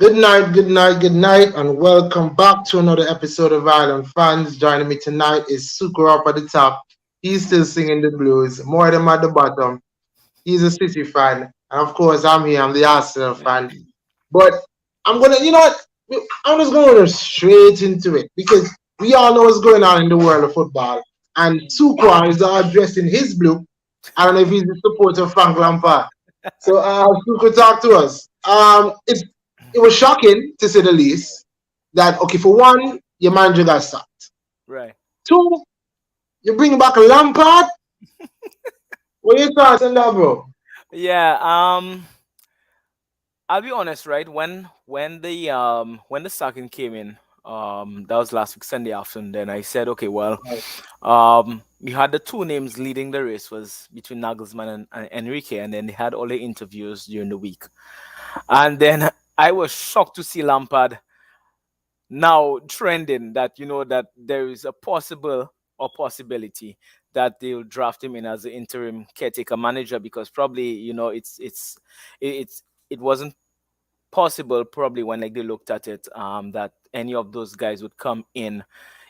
Good night, good night, and welcome back to another episode of Island Fans. Joining me tonight is Sukur up at the top. He's still singing the blues. More than at the bottom. He's a City fan, and of course, I'm here. I'm the Arsenal fan. But I'm gonna, you know what? I'm just going straight into it because we all know what's going on in the world of football. And Sukur is dressed in his blue. I don't know if he's a supporter of Frank Lampard. So, Sukur, talk to us. It was shocking to say the least that okay, for one, your manager got sacked. Right. Two, you bring back a Lampard. What are your thoughts on that, bro? Yeah. I'll be honest, right? When the sacking came in, that was last week Sunday afternoon. Then I said, okay, well, we had the two names leading the race was between Nagelsmann and Enrique, and then they had all the interviews during the week, and then I was shocked to see Lampard now trending that that there is a possibility that they'll draft him in as the interim caretaker manager because probably it's it wasn't possible probably when like they looked at it that any of those guys would come in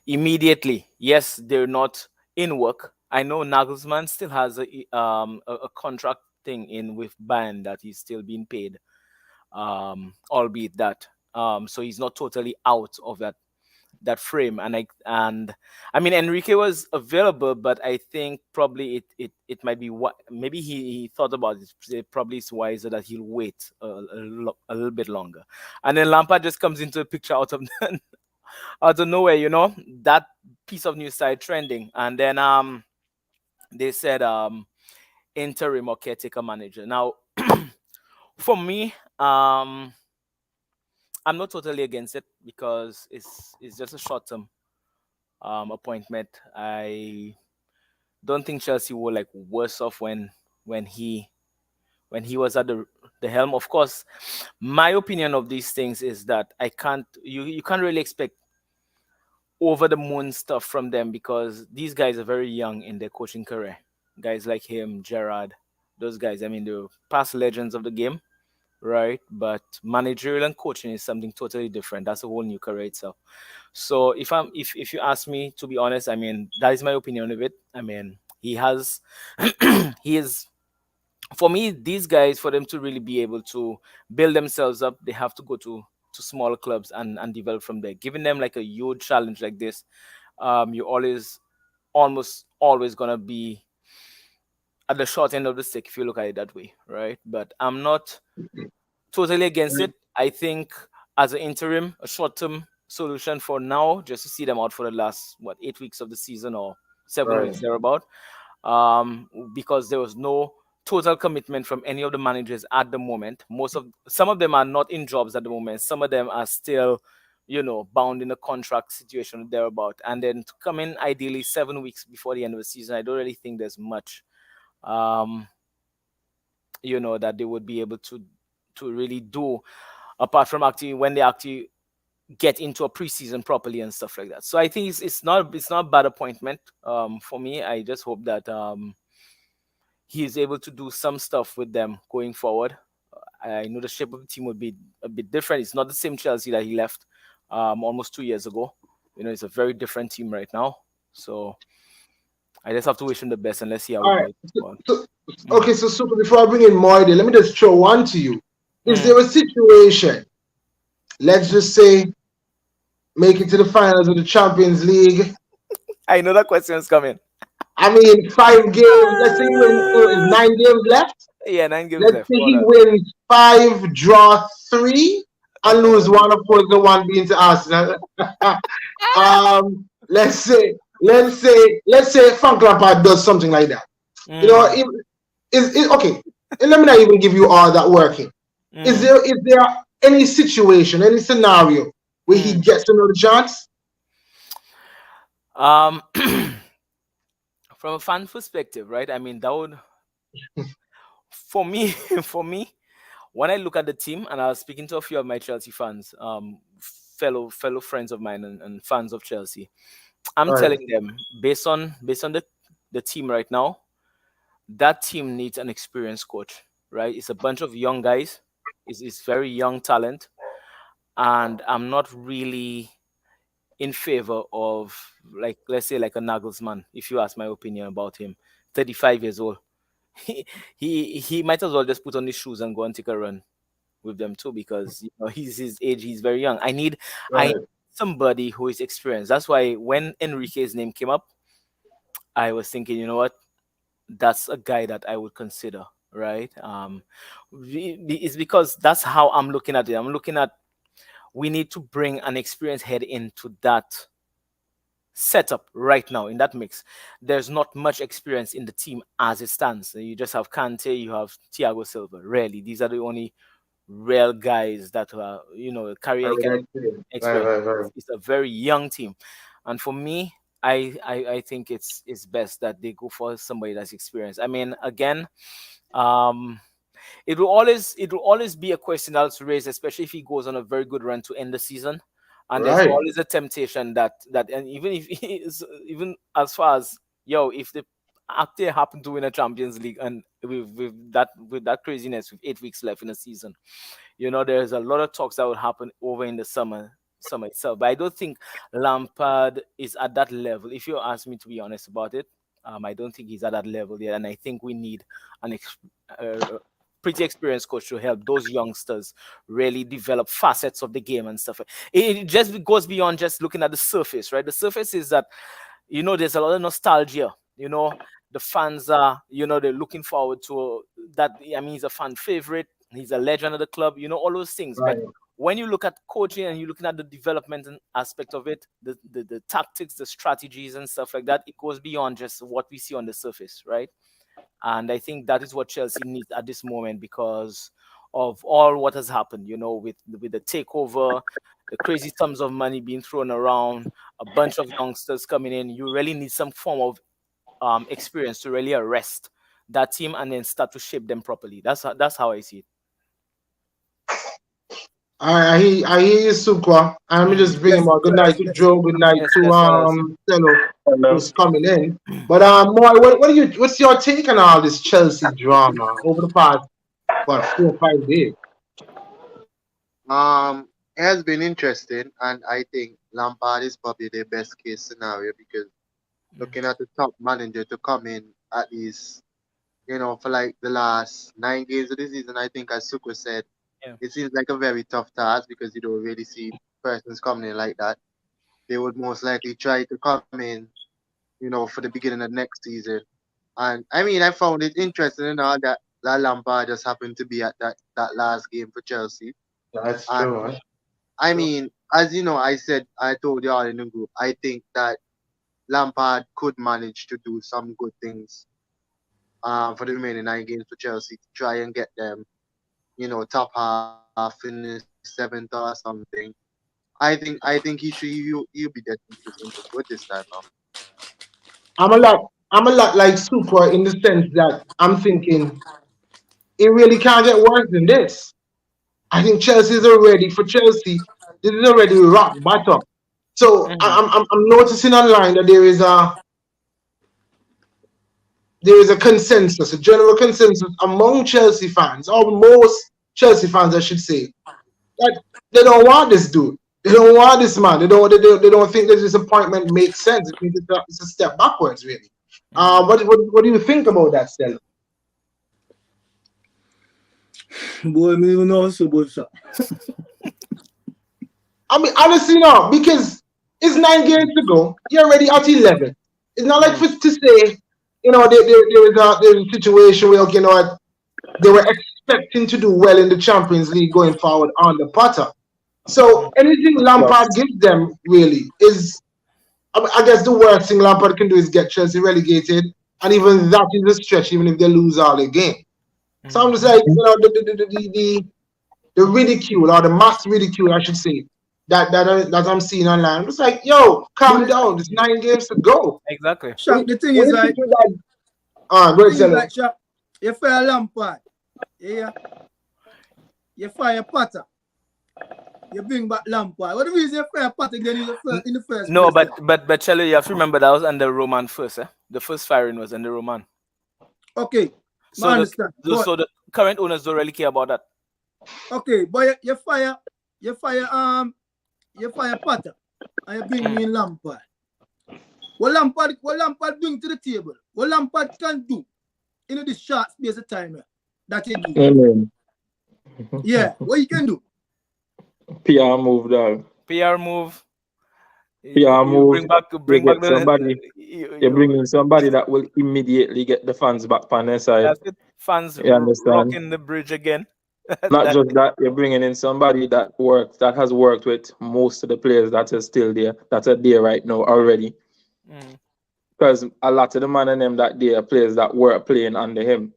immediately. Yes, they're not in work. I know Nagelsmann still has a contract thing in with Bayern that he's still being paid, albeit that so he's not totally out of that frame. And I mean Enrique was available, but I think probably it might be what maybe he thought about it. Probably it's wiser that he'll wait a little bit longer. And then Lampard just comes into the picture out of out of nowhere. That piece of news started trending, and then they said interim or caretaker manager. Now for me, I'm not totally against it because it's just a short term appointment. I don't think Chelsea were like worse off when he when he was at the helm. Of course, my opinion of these things is that you can't really expect over the moon stuff from them because these guys are very young in their coaching career. Guys like him, Gerard, those guys. I mean, they're past legends of the game, right? But managerial and coaching is something totally different. That's a whole new career itself. So if you ask me to be honest, I mean that is my opinion of it. I mean he has he is for me these guys for them to really be able to build themselves up, they have to go to smaller clubs and develop from there. Giving them like a huge challenge like this, you almost always gonna be at the short end of the stick if you look at it that way, right? But I'm not totally against it. I think as an interim, a short term solution for now, just to see them out for the last 8 weeks of the season or 7 weeks Right. thereabout, because there was no total commitment from any of the managers at the moment. Some of them are not in jobs at the moment. Some of them are still, bound in a contract situation thereabout. And then to come in ideally 7 weeks before the end of the season, I don't really think there's much. Um, that they would be able to really do apart from actually when they actually get into a preseason properly and stuff like that. So I think it's not a bad appointment for me. I just hope that he is able to do some stuff with them going forward. I know the shape of the team would be a bit different. It's not the same Chelsea that he left almost 2 years ago. It's a very different team right now. So I just have to wish him the best and let's see how All it right. goes. So, Mm. okay, so Super, before I bring in Moide, let me just throw one to you. Is Mm. there a situation, let's just say, make it to the finals of the Champions League? I know that question is coming. I mean, 5 games. Let's say he wins, is 9 games left. Yeah, 9 games Let's left. say Go he on. wins five, draw three, and lose one. Of course, the one being to Arsenal. Let's say Frank Lampard does something like that. You know, Mm. if, is okay. And let me not even give you all that working. Mm. Is there any situation, any scenario where he Mm. gets another chance? Um, from a fan perspective, right? I mean, that would for me, for me, when I look at the team, and I was speaking to a few of my Chelsea fans, fellow friends of mine and fans of Chelsea, I'm Right. telling them based on the team right now, that team needs an experienced coach, right? It's a bunch of young guys. It's very young talent. and I'm not really in favor of, like, let's say, like a Nagelsmann. If you ask my opinion about him, 35 years old, he might as well just put on his shoes and go and take a run with them too, because he's his age, he's very young. I need Right. somebody who is experienced. That's why when Enrique's name came up, I was thinking, you know what, that's a guy that I would consider, right? It's because that's how I'm looking at it. I'm looking at, we need to bring an experienced head into that setup right now in that mix. There's not much experience in the team as it stands. You just have Kante, you have Thiago Silva. Really, these are the only real guys that carry I any would kind of agree. Right, experience. right, right. It's a very young team, and for me, I think it's best that they go for somebody that's experienced. I mean, again, um, it will always be a question that's raised, especially if he goes on a very good run to end the season. And there's Right. always a temptation that and even if even as far as, if the Acte happen to win a Champions League, and with that craziness, with 8 weeks left in the season, there's a lot of talks that would happen over in the summer itself. But I don't think Lampard is at that level. If you ask me to be honest about it, I don't think he's at that level yet, and I think we need an pretty experienced coach to help those youngsters really develop facets of the game and stuff. It just goes beyond just looking at the surface, right? The surface is that, there's a lot of nostalgia. The fans are, they're looking forward to that. I mean, he's a fan favorite. He's a legend of the club. All those things. But Right. when you look at coaching and you're looking at the development and aspect of it, the tactics, the strategies and stuff like that, it goes beyond just what we see on the surface, right? And I think that is what Chelsea needs at this moment, because of all what has happened, with the takeover, the crazy sums of money being thrown around, a bunch of youngsters coming in. You really need some form of experience to really arrest that team and then start to shape them properly. That's how I see it. I hear you, Sukwa. I'm just bring him Yes, out. Good fellas, night to yes. Joe. Good night Yes, to yes, fellas. Cello, Hello. who's coming in. But Moy, what's your take on all this Chelsea drama over the past 4 or 5 days? It has been interesting, and I think Lampard is probably the best case scenario because looking at the top manager to come in at least, for like the last 9 games of the season, I think, as Suko said, Yeah. it seems like a very tough task because you don't really see persons coming in like that. They would most likely try to come in, for the beginning of next season. And I mean, I found it interesting and all that Lampard just happened to be at that last game for Chelsea. That's And true, huh? I mean, as you know, I told you all in the group, I think that Lampard could manage to do some good things for the remaining 9 games for Chelsea to try and get them, top half, finish seventh or something. I think he'll be destined to do something good this time now. I'm a lot like Sukwa in the sense that I'm thinking it really can't get worse than this. I think for Chelsea. This is already rock bottom. So Mhm. I'm noticing online that there is a consensus, a general consensus among Chelsea fans, or most Chelsea fans, I should say, that they don't want this dude. They don't want this man. They don't think that this appointment makes sense. It means it's a step backwards, really. Mhm. What do you think about that, Stella? Boy, me don't know so much. I mean, honestly, no, because it's 9 games to go. You're already at 11. It's not like Mhm. to say, there is a situation where, they were expecting to do well in the Champions League going forward under Potter. So anything Lampard gives them really is, I guess, the worst thing Lampard can do is get Chelsea relegated, and even that is a stretch, even if they lose all the game. So I'm just Mhm. like, the ridicule, or the mass ridicule, I should say, that I'm seeing online. I'm just like, yo, calm But down. There's 9 games to go. Exactly. Shaq, the thing What is do you like, think of that? Great thing is seller. like, Shaq, you fire Lampard, yeah, you fire Potter, you bring back Lampard. What the reason you fire Potter again in the first No, place? but Chelo, you have to remember that was under Roman first. The first firing was under Roman. Okay, I So understand. But the current owners don't really care about that. okay, but you fire you fire Potter and you bring me in Lampard. What Lampard bring to the table? What Lampard can do in this short space of time that he do? Amen. Yeah, what you can do? PR move, dog. PR move. PR move. Bring back somebody. You bring in somebody that will immediately get the fans back on their side. That's it. Fans You understand? rocking the bridge again. Not just that, you're bringing in somebody that has worked with most of the players that are still there, that are there right now already. Because a lot of the man and them that they are players that were playing under him,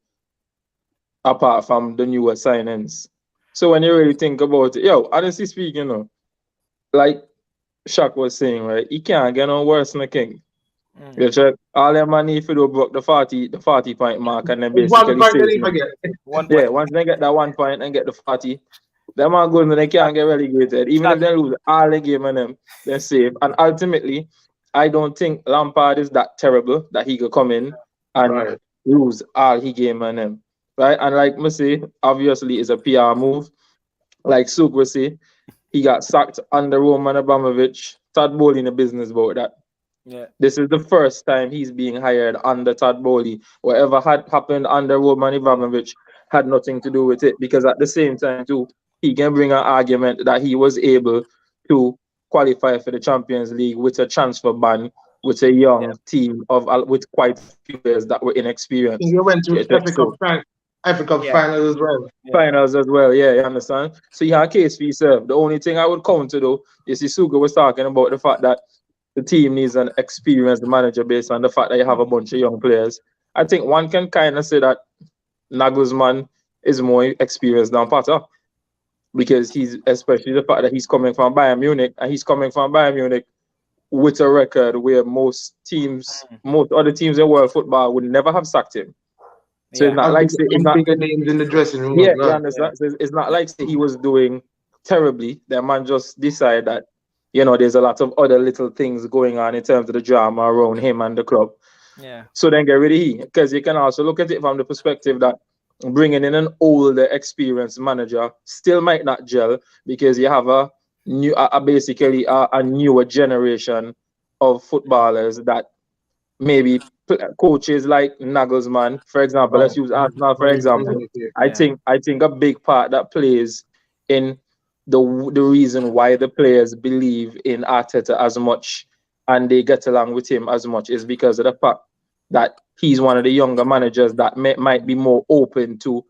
apart from the newer signings. So when you really think about it, honestly speaking, like Shaq was saying, right, he can't get no worse than the king. You check all them man if you do broke the 40 point mark and then basically Once they get that 1 point and get the 40, them man goes and they can't get relegated. Even if they lose all the game and them, they're safe. And ultimately, I don't think Lampard is that terrible that he could come in and lose all he game and them. Right? And like me say, obviously it's a PR move. Like Suk will say, he got sacked under Roman Abramovich. Todd Bowley in the business about that. Yeah. This is the first time he's being hired under Todd Bowley. Whatever had happened under Roman Abramovich had nothing to do with it, because at the same time too, he can bring an argument that he was able to qualify for the Champions League with a transfer ban with a young team with quite a few players that were inexperienced. You went to Africa finals as well. Finals as well, yeah, you understand? So you have a case for yourself. The only thing I would counter though is Isuka was talking about the fact that the team needs an experienced manager based on the fact that you have a bunch of young players. I think one can kind of say that Nagelsmann is more experienced than Potter, because he's, especially the fact that he's coming from Bayern Munich, and he's coming from Bayern Munich with a record where most other teams in world football would never have sacked him. So it's not like bigger names in the dressing room. Yeah, you understand? So it's not like he was doing terribly. The man just decided that, there's a lot of other little things going on in terms of the drama around him and the club. Yeah. So then get rid of he. Because you can also look at it from the perspective that bringing in an older, experienced manager still might not gel, because you have basically a newer generation of footballers that maybe coaches like Nagelsmann, for example, let's use Arsenal for example. I think a big part that plays in the reason why the players believe in Arteta as much and they get along with him as much is because of the fact that he's one of the younger managers that might be more open to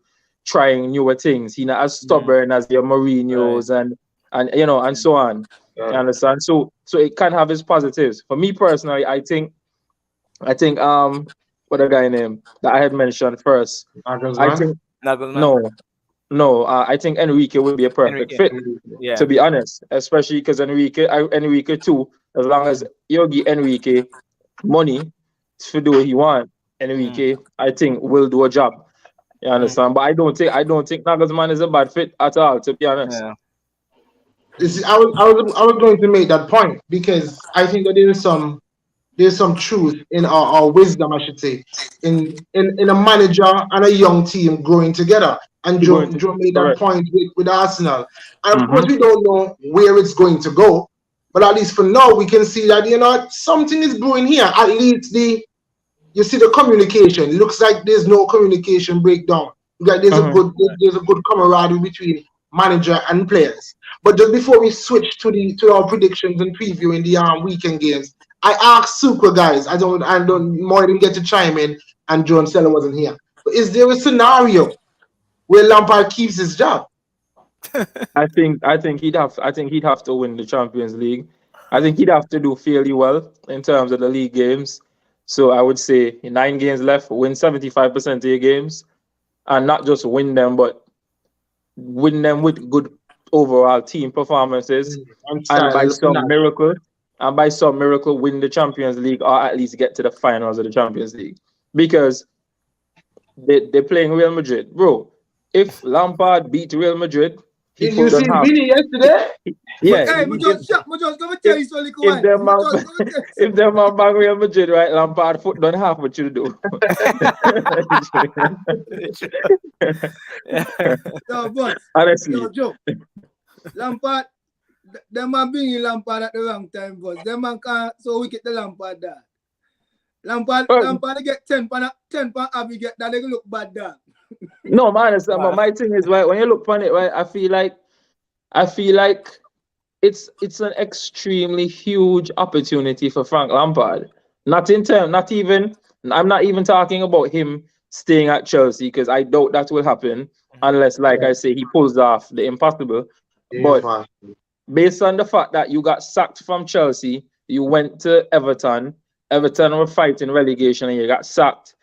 trying newer things. He's not as stubborn as your Mourinho's and so on. You understand? So it can have its positives. For me personally, I think what a guy name that I had mentioned first. Nagelsmann? No, I think Enrique would be a perfect fit. Yeah. To be honest, especially because Enrique too, as long as you give Enrique money to do what he wants, Enrique, I think, will do a job. You understand? But I don't think Nagelsmann is a bad fit at all, to be honest. Yeah. I was going to make that point, because I think that there's some truth in our wisdom, I should say, in a manager and a young team growing together. And Joe made that point with Arsenal. And of course, we don't know where it's going to go, but at least for now, we can see that, something is brewing here. At least you see the communication. Looks like there's no communication breakdown. Like there's a good camaraderie between manager and players. But just before we switch to our predictions and previewing the weekend games, I asked Sucre guys. I don't more than get to chime in, and John Stella wasn't here. But is there a scenario where Lampard keeps his job? I think he'd have to win the Champions League. I think he'd have to do fairly well in terms of the league games. So I would say 9 games left, win 75% of your games, and not just win them, but win them with good overall team performances, and by some miracle win the Champions League, or at least get to the finals of the Champions League, because they're playing Real Madrid, bro. If Lampard beat Real Madrid, did you see Vinny yesterday? Yeah. Hey, if them man bang Real Madrid, right, Lampard foot done half what you do. No, but honestly, Joe, Lampard, them man bring in Lampard at the wrong time, boss. Them man can't so wicked the Lampard that. Lampard get 10 pan Abby get that they look bad that. No, man, my thing is, right, when you look on it, right, I feel like it's an extremely huge opportunity for Frank Lampard. I'm not even talking about him staying at Chelsea, because I doubt that will happen unless, like I say, he pulls off the impossible. But based on the fact that you got sacked from Chelsea, you went to Everton were fighting relegation and you got sacked.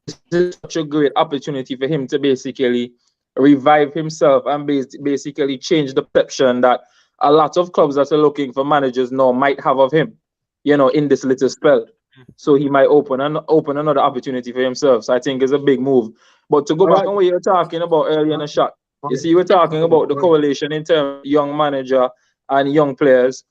This is such a great opportunity for him to basically revive himself and basically change the perception that a lot of clubs that are looking for managers now might have of him, in this little spell. So he might open another opportunity for himself. So I think it's a big move. But to go back on what you were talking about earlier in the shot, you see, you were talking about the correlation in terms of young manager and young players.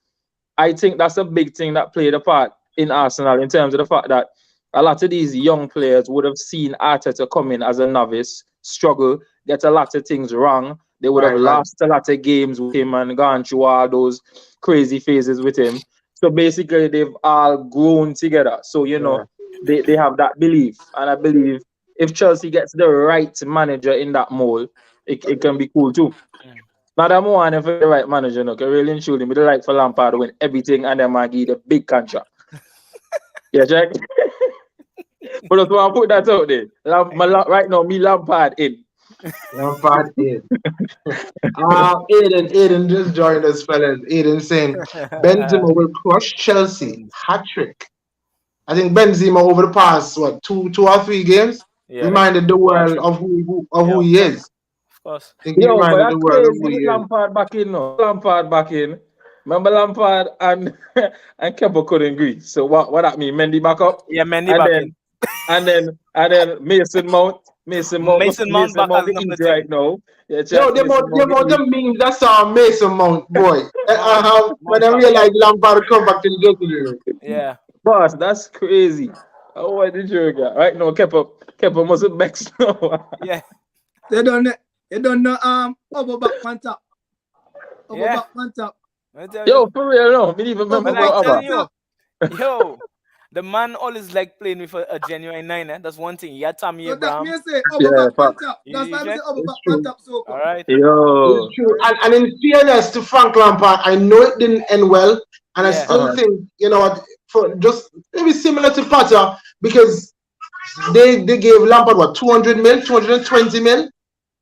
I think that's a big thing that played a part in Arsenal, in terms of the fact that a lot of these young players would have seen Arteta come in as a novice, struggle, get a lot of things wrong. They would have lost a lot of games with him and gone through all those crazy phases with him. So basically, they've all grown together. So, they have that belief. And I believe if Chelsea gets the right manager in that mold, it can be cool too. Now that more and for the right manager, really and truly, me like for Lampard to win everything and then I give the big contract. Yeah, Jack. But that's why I put that out there. Right now, me Lampard in. Lampard in. Aiden just joined us, fellas. Aiden saying Benzema will crush Chelsea. Hat-trick. I think Benzema over the past, 2 or 3 games, reminded the world of who he is. Of course. I think he reminded the world of who he is. Lampard back in, no. Lampard back in. Remember Lampard and Kepa couldn't agree. So what that mean? Mendy back up? Yeah, Mendy back in. And then Mason Mount back as number 2 right now. Yeah, the memes that saw Mason Mount, boy. When I realized Lampard come back to the dressing room. Yeah. Boss, that's crazy. Oh, what did you get? Right now, Kepa must have vexed now. Yeah. They don't know over back on top. Over back on top. Yo, for real, no. Me even remember yo, the man always like playing with a genuine 9. That's one thing. He had Tammy Abraham. That's why I say over back on top. So all right. Yo. And in fairness to Frank Lampard, I know it didn't end well, and I still think, for just maybe similar to Potter, because they gave Lampard 200 mil, 220 mil,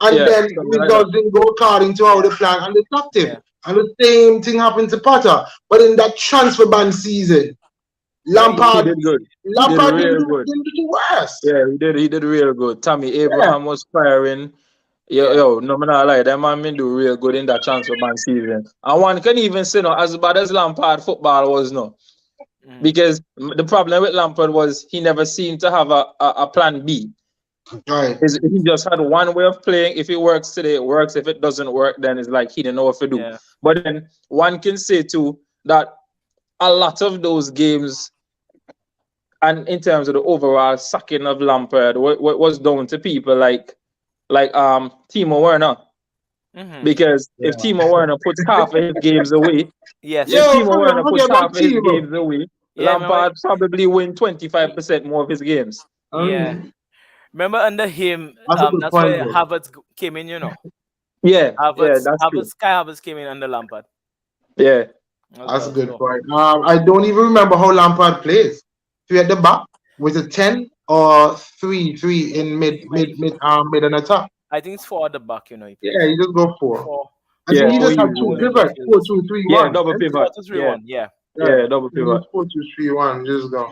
and then results didn't go according to how they planned, and they stopped him. Yeah. And the same thing happened to Potter. But in that transfer ban season, Lampard did good. Lampard didn't do the worst. Yeah, he did real good. Tammy Abraham was firing. Yo, no man, I lie. That man do real good in that transfer ban season. And one can even say, as bad as Lampard football was, because the problem with Lampard was he never seemed to have a plan B. Right. He just had one way of playing. If it works today, it works. If it doesn't work, then it's like he didn't know what to do. Yeah. But then one can say too that a lot of those games, and in terms of the overall sacking of Lampard, was down to people like Timo Werner. Mm-hmm. Because if Timo Werner puts half of his games away, if Timo Werner puts half of his games away, Lampard probably win 25% more of his games. Yeah. Remember under him, that's where Havertz came in, Yeah, Kai Havertz came in under Lampard. Yeah. That's a good point. I don't even remember how Lampard plays. 3 at the back, was it 10 or 3 in mid and attack? I think it's 4 at the back, Yeah, you just go 4. I think he just had 2 pivots, 4-2-3-1. Yeah, double pivot. 4-2-3-1. Yeah, double pivot. 4-2-3-1. Just go.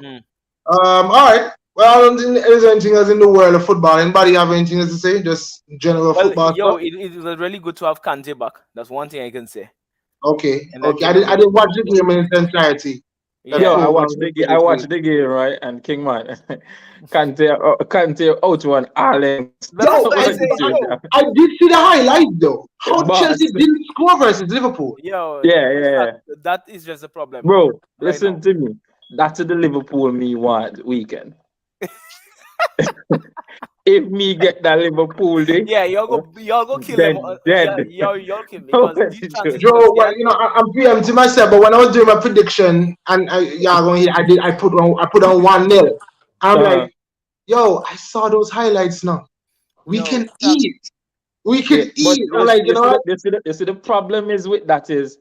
All right. Well, I don't think there's anything else in the world of football. Anybody have anything else to say? Just general football stuff? It was really good to have Kante back. That's one thing I can say. Okay. I didn't watch the game in its entirety. I watched the game, right? And Kingman, Kante out one Allen. I did see the highlight though. How Chelsea didn't score versus Liverpool. That is just a problem. Bro, listen to me. That's the Liverpool me want weekend. if me get that Liverpool day, Yeah, y'all go kill Dead, them. dead. Y'all kill because Nobody these joke. transitions, Joe, yeah. well, I'm preempting myself, but when I was doing my prediction, and y'all going here, I put on 1-0. I'm Uh-huh. like, yo, I saw those highlights now. We Yo, can stop. eat. We Yeah, can but eat. I'm like, you know what? you see the problem is with that is,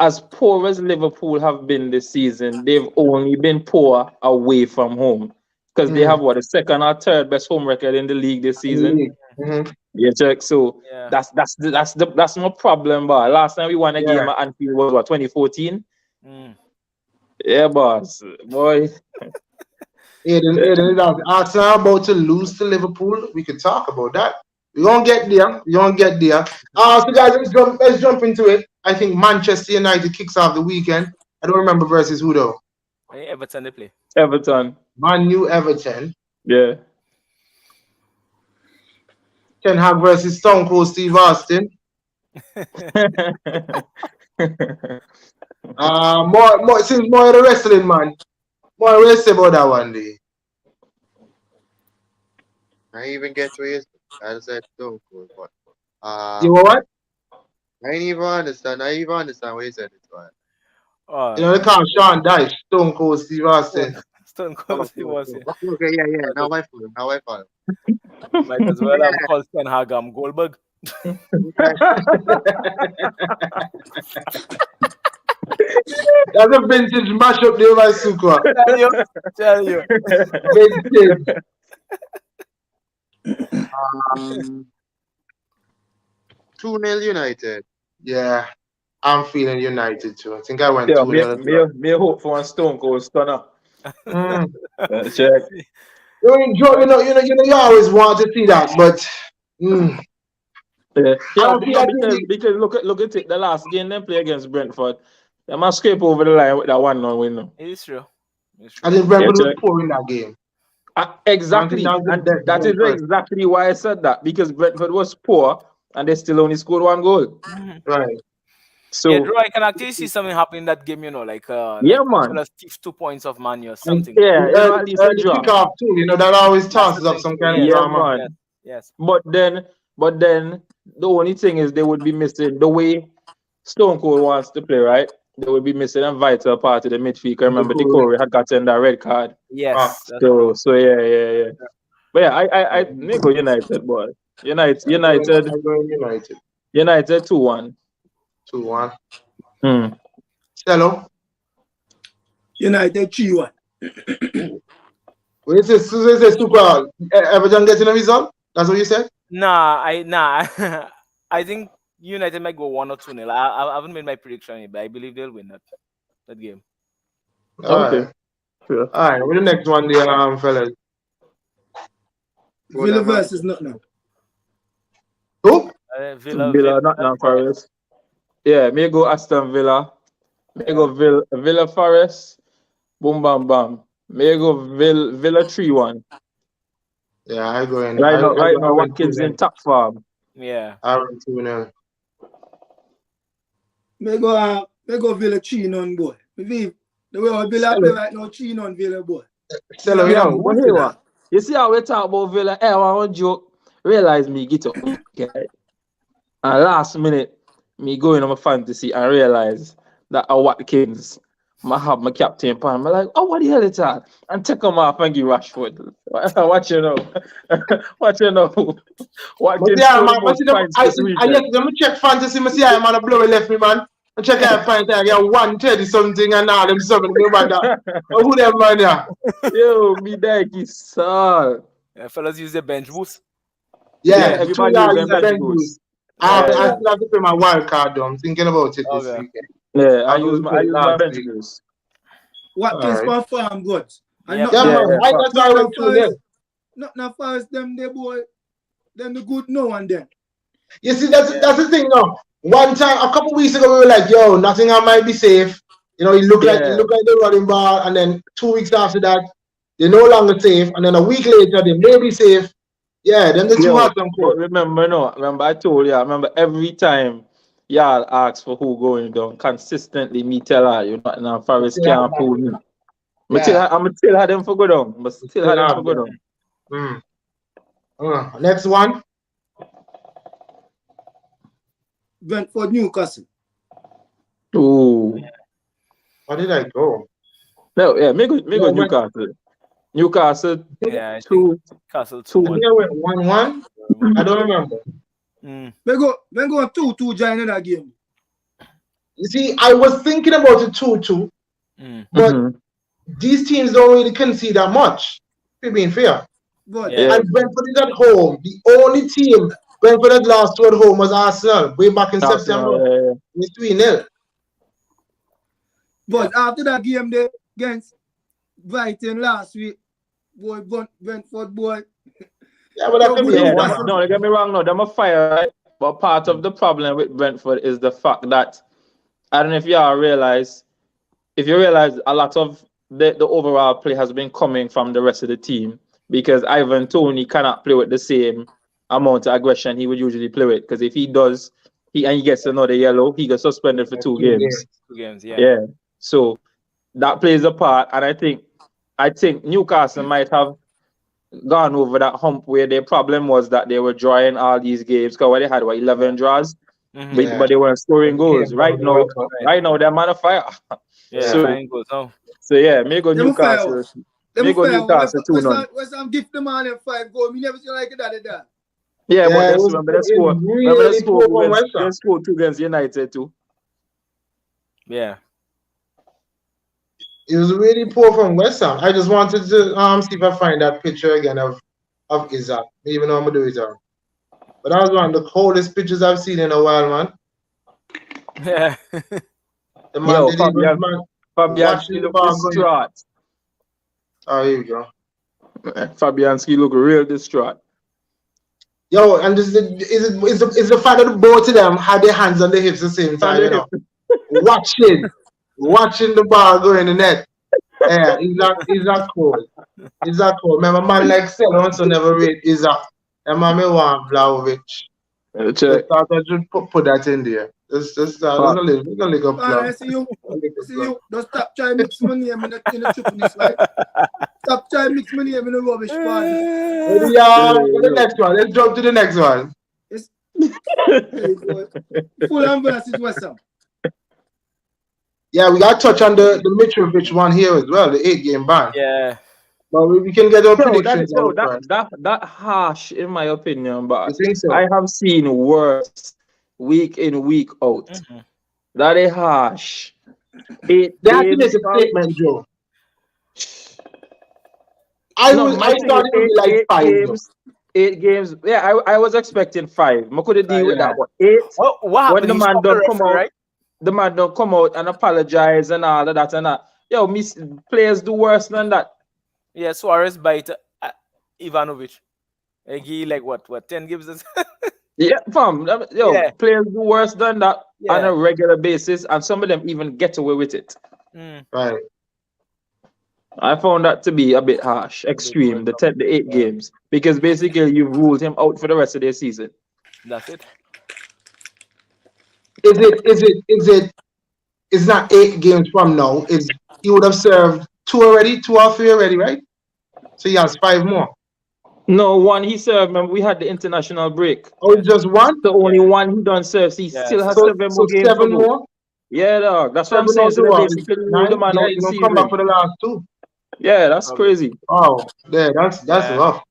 as poor as Liverpool have been this season, they've only been poor away from home because they have the second or third best home record in the league this season. Mhm. Yeah, check. So Yeah. that's no problem, but last time we won a Yeah. game at Anfield was what, 2014? Mm. Yeah, boss, boy. Aiden, Arsenal about to lose to Liverpool. We could talk about that. We're gonna get there. So guys, let's jump into it. I think Manchester United kicks off the weekend. I don't remember versus who though. Hey, Everton they play. Everton. Man U Everton. Yeah. Ten Hag versus Stone Cold Steve Austin. More since more of the wrestling, man. More what you say about that one day. I even get to it. I said don't go, but You know what? I ain't even understand. I even understand what you said. It's fine. You know they call Sean Dyche Stone Cold Steve Austin. Stone Cold Steve Austin. Okay, yeah. Now I follow. Might as well have called Ten Hag Goldberg. That's a vintage mashup there by Sukwa. Tell you. Vintage. 2-0 United. Yeah, I'm feeling United too. I think I went Yeah, 2-0. me hope for a Stone Cold Stunner. Mm. Check. You always want to see that, but Yeah, don't feel like because look at it. The last game they play against Brentford, they must scrape over the line with that 1-0 win. No. It's true. I think Brentford Yeah, was poor in that game. Exactly, that was the and best that is Brentford. exactly why I said that, because Brentford was poor and they still only scored 1 goal. Right. So Yeah, Drew, I can actually see something happen in that game, like yeah, man. let's thief 2 points of Man or And something. Yeah, at least a the draw. kickoff too, that always That's tosses the up thing some too, kind of Yeah, drama. man. Yes. But then the only thing is they would be missing the way Stone Cold wants to play, right? They would be missing a vital part of the midfield. Remember, Decore had gotten that red card. Yes. So yeah. But yeah, I may go United, boy. United 2-1. 2-1. United 3-1. What is this? Super. Everton getting a result? That's what you said? Nah. I think United might go 1 or 2-0. I haven't made my prediction yet, but I believe they'll win that game. Okay. Sure. All right. With the next one there, fellas. Villa versus Nottingham. Who? Villa, Nottingham Forest. Yeah, may go Aston Villa. May go Villa Forest. Boom, bam, bam. May go Villa 3-1. Yeah, I go in. Right now, Watkins in top form. Yeah. I went 2-0. May go Villa 3-0, boy. The way Villa play right now, 3-0 Villa, boy. You see how we talk about Villa? I want to joke. Realize me get up. Okay. And last minute, me going on my fantasy and realize that Watkins, I have my captain pan. I'm like, oh, what the hell is that? And take him off and give Rashford. Watch you know. Watkins I check fantasy. I see I'm on a blow left me, man. I check out find I get 130 something and now them 7 me man that. Who them man yeah? Yo, me daggy son. Fellas use the bench boost. Yeah, everybody use the bench boost. I still have to pay my wild card though. I'm thinking about it this weekend. Yeah, I use my bench boost. Watkins perform good. That's why I went through them. Not first them they boy. Then the good no one then. You see, that's the thing now. One time, a couple weeks ago, we were like, "Yo, Nottingham might be safe." You know, it looked like the running ball, and then 2 weeks after that, they're no longer safe, and then a week later, they may be safe. Yeah, then the two hot and cold. Remember, I told you. Remember, every time y'all ask for who going down, consistently me tell her, you know, Forest can't pull me. I'm tell her them for go down, but still her them for go down. Next one. Brentford, Newcastle. Ooh. Where did I go? No, yeah, me go Yeah, Newcastle. Newcastle Yeah, I think two. Castle two. 2-1. Yeah, went 1-1. I don't remember. Mm. We go 2-2 join in that game. You see, I was thinking about it 2-2, Mm. but Mhm. these teams don't really concede that much. To being fair. But Yeah. And Brentford is at home. The only team Brentford had lost to at home was Arsenal way back in September. Arsenal, It's 3-0. But after that game there against Brighton last week, boy, Brentford boy. Yeah, but that can be yeah. Newcastle. No, don't get me wrong. No, them a fire, right? But part of the problem with Brentford is the fact that I don't know if y'all realize. If you realize a lot of the overall play has been coming from the rest of the team because Ivan Toney cannot play with the same amount of aggression he would usually play with. Because if he does, he gets another yellow, he gets suspended for 2 games. 2 games, yeah. Yeah. So that plays a part, and I think Newcastle might have gone over that hump where their problem was that they were drawing all these games because they had 11 draws, Mhm. but they weren't scoring goals. Yeah, Right now, they're man of fire. Yeah, So- fine goals now. So yeah, me go Them Newcastle. Them Me go fair. Newcastle 2-0. West Ham gift the man them 5 goals. Me never see like that. Yeah, but Yeah, that's it was- remember they it scored. really Remember they scored poor from against, West Ham. they scored 2 against United too. Yeah. It was really poor from West Ham. I just wanted to see if I find that picture again of Isaac, even though I'm gonna do it. But that was one of the coldest pictures I've seen in a while, man. Yeah. The man Yo, didn't even man. Fabianski look distraught. Oh, here you go. Fabianski look real distraught. Yo, and this is the fact that both of them had their hands on their hips at the same time, you know. watching the ball go in the net. Yeah, Isaac cool. Isaac cool. Remember, man like Sel also never rate Isaac. And man, me want Vlahovic. Check. I should put that in there. Let's a little Man, I plug. see you. Don't stop trying to mix my name in the trippiness, right? Stop trying to mix my name in the rubbish party. The next one. Let's jump to the next one. Fulham versus West Ham. Yeah, we got to touch on the Mitrovic one here as well, the 8-game ban. Yeah. But we can get our Bro, predictions. that harsh in my opinion, but You think so? I have seen worse week in, week out. Mhm. That is harsh. They have to make a statement, Joe. I thought it would be like 5 games. 8 games. Yeah, I was expecting 5. I could deal with that, but 8. What When happened? the He man stopped the don't come referee, out, right? the man don't come out and apologize and all of that and that. Yo, players do worse than that. Yeah, Suarez bite Ivanovic. He like what 10 gives us? Yeah, fam. Yo, Yeah. players do worse than that on Yeah. a regular basis, and some of them even get away with it. Mm. Right. I found that to be a bit harsh, extreme, the 8 games, because basically you ruled him out for the rest of the season. That's it. It's not 8 games from now. He would have served 2 or 3 already, right? So he has 5 more. No, 1 he served. Remember, we had the international break. Oh, it's just 1? The only 1 he done serve. He Yeah, still has So 7 more games. 7 to go. more? Yeah, dog. That's what I'm 7 saying. So more they to what? basically ruled 9? the man Yeah, out he's the gonna come back season. for the last 2. Yeah, that's crazy. Oh, yeah, that's Yeah. rough.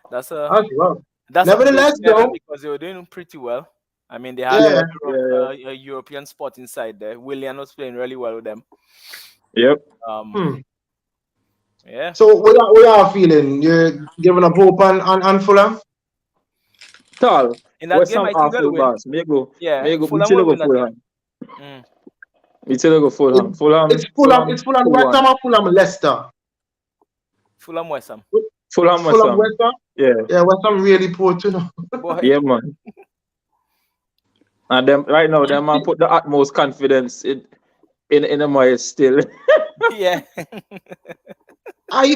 That's rough. that's Nevertheless, a blow though- because they were doing pretty well. I mean, they had Yeah. a European spot inside there. Willian was playing really well with them. Yep. Yeah. So what are you feeling? You're giving up hope on Fulham? Tall. In that West game, Ham I think are they'll full win. bars. Me go. Yeah, Me go. Fulham Fulham will go win that Fulham. Me go Fulham. It's Fulham West 2-1. Ham or Fulham Leicester? Fulham West Ham. Fulham West Fulham Ham. West Ham? Yeah. Yeah, West Ham really poor too. Boy. Yeah, man. And them right now, them man put the utmost confidence in the Moyes still. Yeah. I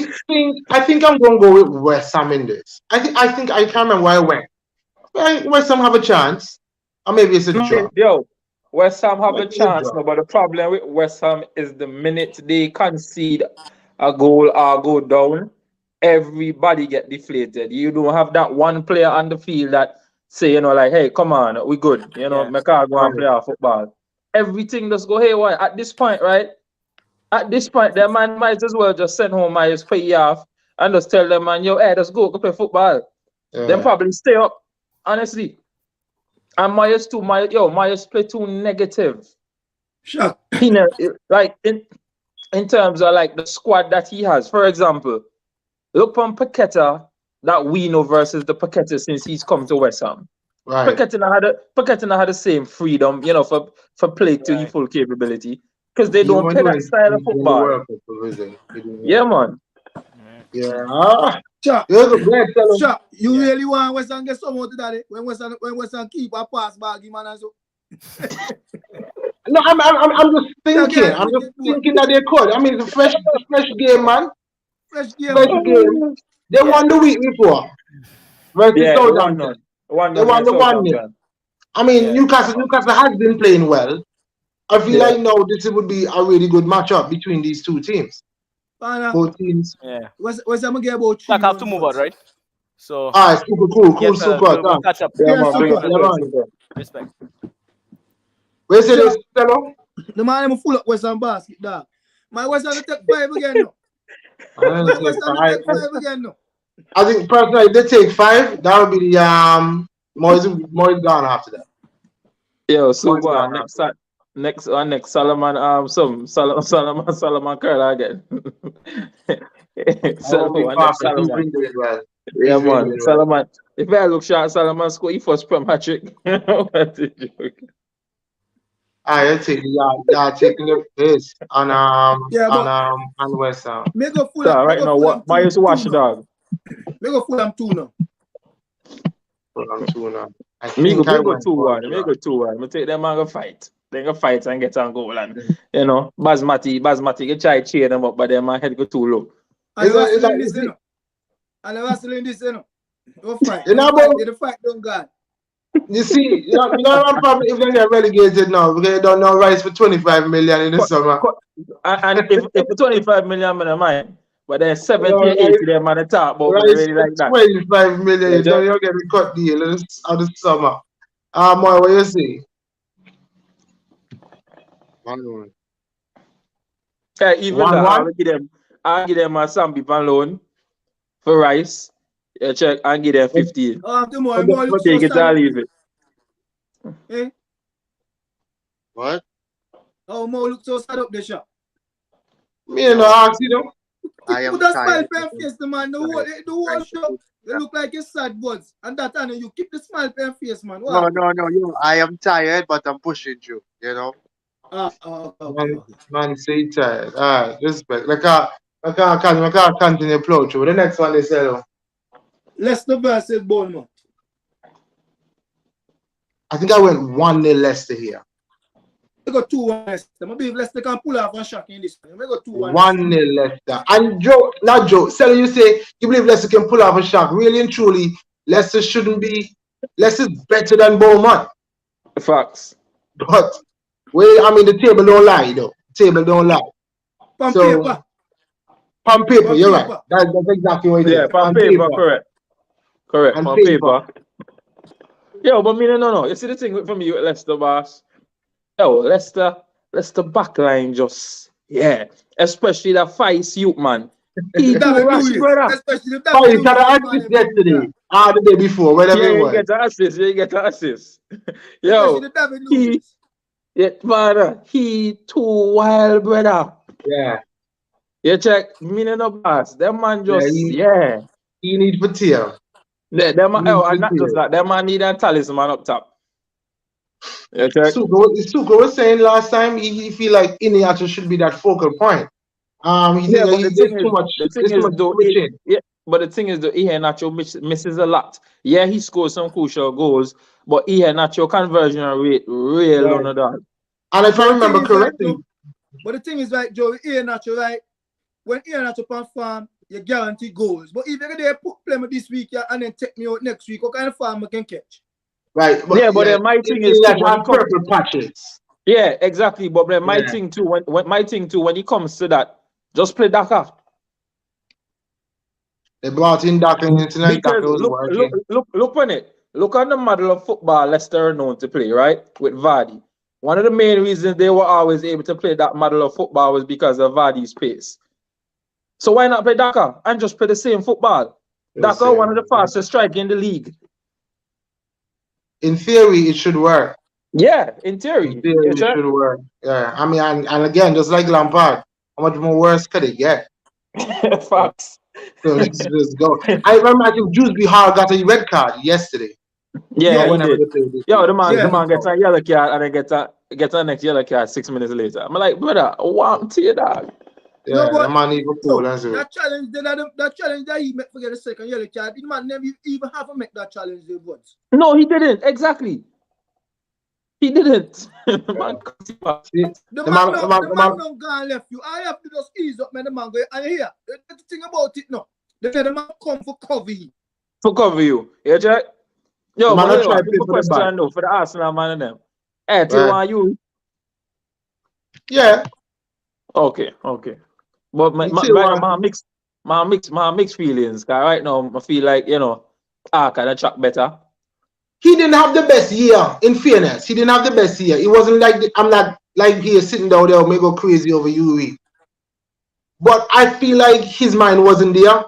think I'm gonna go with West Ham in this. I think I can't remember where I went. West Ham have a chance. Or maybe it's a draw. Yo, West Ham have a Maybe chance, draw. no, but the problem with West Ham is the minute they concede a goal or go down, everybody get deflated. You don't have that one player on the field that say, like, hey, come on, we good. Make I go and play our football. Everything just go haywire. At this point, right? At this point, the man might as well just send home Myers, pay you off, and just tell them, man, hey, let's go play football. Yeah. Then probably stay up, honestly. And Myers too, Myers play too negative. Sure. Like in terms of like the squad that he has. For example, look from Paqueta that we know versus the Paqueta since he's come to West Ham. Right. Paqueta had the same freedom, for play to his full capability. Because they don't play that style of football. Yeah, man. Yeah. Sure. You're a great fellow. Sure. You really want West Ham get some out of that? When West Ham keep a pass ball, man, and so. No, I'm just thinking. I'm just thinking that they could. I mean, it's a fresh game, man. Fresh game. They won the week before. Yeah, they won the 1-0. I mean, Newcastle has been playing well. I feel like now this would be a really good matchup between these two teams. Both teams. Yeah. What's I'm gonna get about? I have to move on, right? So. All right, super cool. We'll catch up. Respect. Where's it, fellow? The man I'm full up West Ham basket, dog. My West Ham take 5 again now. I think personally, if they take 5, that would be the more gone after that. Yo, so next Solomon Solomon Curl again. Solomon. Yeah, man. Solomon. If I look short, Solomon score his first Prem hat-trick. What a joke. I take taking the piss on West Ham. Right now, what Myers watch dog? Me go Fulham 2 now. Fulham 2 now. Me go 2-1. Me go 2-1. Me take them and go fight. They go fight and get on goal and Basmati get try cheer them up, but their man head go too low. And I was still in this, Go fight. The fight don't God. You see, you know one problem if they get relegated now, because they don't know Rice for 25 million in the summer. And if 25 million man mind, but then 70 or 80 them man talk about really like that. 25 million, you don't get a cut deal in the summer. Moy, what you see? Yeah, even that, I'll give them a Sambi on loan for Rice. Yeah, check and give them 15. Take it or leave it. Eh? What? Oh, Mo look so sad up the shop. Me no ask you know. I am Put a tired. smile on face, the man. The whole show. You look like a sad buds. And that time you keep the smile on face, man. What? No. I am tired, but I'm pushing you. Man, say tired. Alright, respect. I can't continue plow through. The next one they say. Leicester versus Bournemouth. I think I went 1-0 Leicester here. We got 2-1 Leicester. I believe Leicester can pull off a shock in this one. We got 2-1. 1-0 Leicester. And Joe, Sally, you say you believe Leicester can pull off a shock. Really and truly, Leicester shouldn't be. Leicester's better than Bournemouth. Facts. But the table don't lie though. Table don't lie. On paper, you're right. That's exactly what it is. Yeah, on paper, correct. Correct. On paper. Yo, but no. You see the thing for me with Leicester, boss? Yo, Leicester backline just, especially the Feist youth, man. He David rush, Lewis, brother. especially the Oh, he got an assist yesterday. The day before, whatever it was. You get an assist. Yo, he too wild, brother. Yeah. You check, meaning no boss. That man just, He need for tear. That man, and not just that, that man need a talisman up top. You check. Suko was saying last time he feel like Iheanacho should be that focal point. He there's too much switching. But the thing is, the Iheanacho misses a lot. Yeah, he scores some crucial goals, but Iheanacho conversion rate real on the dog. And if I remember correctly. But the thing is, right, Joe, Iheanacho, right? When Iheanacho perform, you guarantee goals. But if they play me this week and then take me out next week, what kind of farm I can catch? But my thing is purple patches. Yeah, exactly. But my thing too, when it comes to that, just play Daka. They brought in Declan tonight. Because Declan was working. look on it. Look on the model of football Leicester are known to play, right? With Vardy. One of the main reasons they were always able to play that model of football was because of Vardy's pace. So why not play Daka and just play the same football? Daka, one of the fastest strikers in the league. In theory, it should work. Yeah, in theory. In theory, it should work. Yeah, I mean, and again, just like Lampard, how much more worse could it get? Facts. So let's just go. I remember I think Dewsbury Hall got a red card yesterday. Yeah, he whenever did. they played this Yo, the game. man gets a yellow card and then gets a next yellow card 6 minutes later. I'm like, brother, what to you, dog? Yeah, No, but- the man even cool and so. That challenge that he made for get a second yellow card, the man never even have to make that challenge there once. No, he didn't. Exactly. He didn't. Man, See, The The man man- don't go and left you. I have to just ease up, man. The man go, and here, the thing about it now, the man come for cover you. for cover you. Yeah, Jack? Yo, Man, but I try to anyway, play for the question back. though, for the Arsenal man and them. Hey, tell Right. you. Yeah, Okay. But You see one- my mixed feelings. Cause right now I feel like, can I track better? he didn't have the best year. In fairness, he didn't have the best year. It wasn't like I'm not like here sitting down there may go crazy over Yuri. But I feel like his mind wasn't there,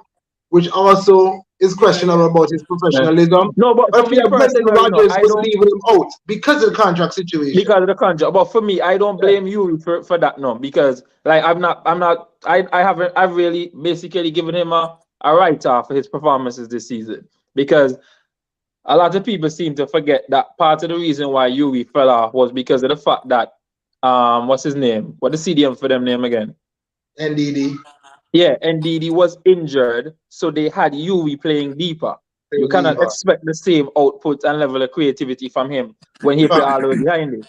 which also is questionable about his professionalism. No, but I for me feel like Brendan personally, Rodgers I was don't leaving him out because of the contract situation. because of the contract. But for me, I don't blame you for that no, because like I've really basically given him a write-off for his performances this season. Because a lot of people seem to forget that part of the reason why Yuri fell off was because of the fact that what's his name? What the CDM for them name again? NDD. Yeah, Ndidi was injured, so they had Yuri playing deeper. You cannot expect the same output and level of creativity from him when he played all the way behind it.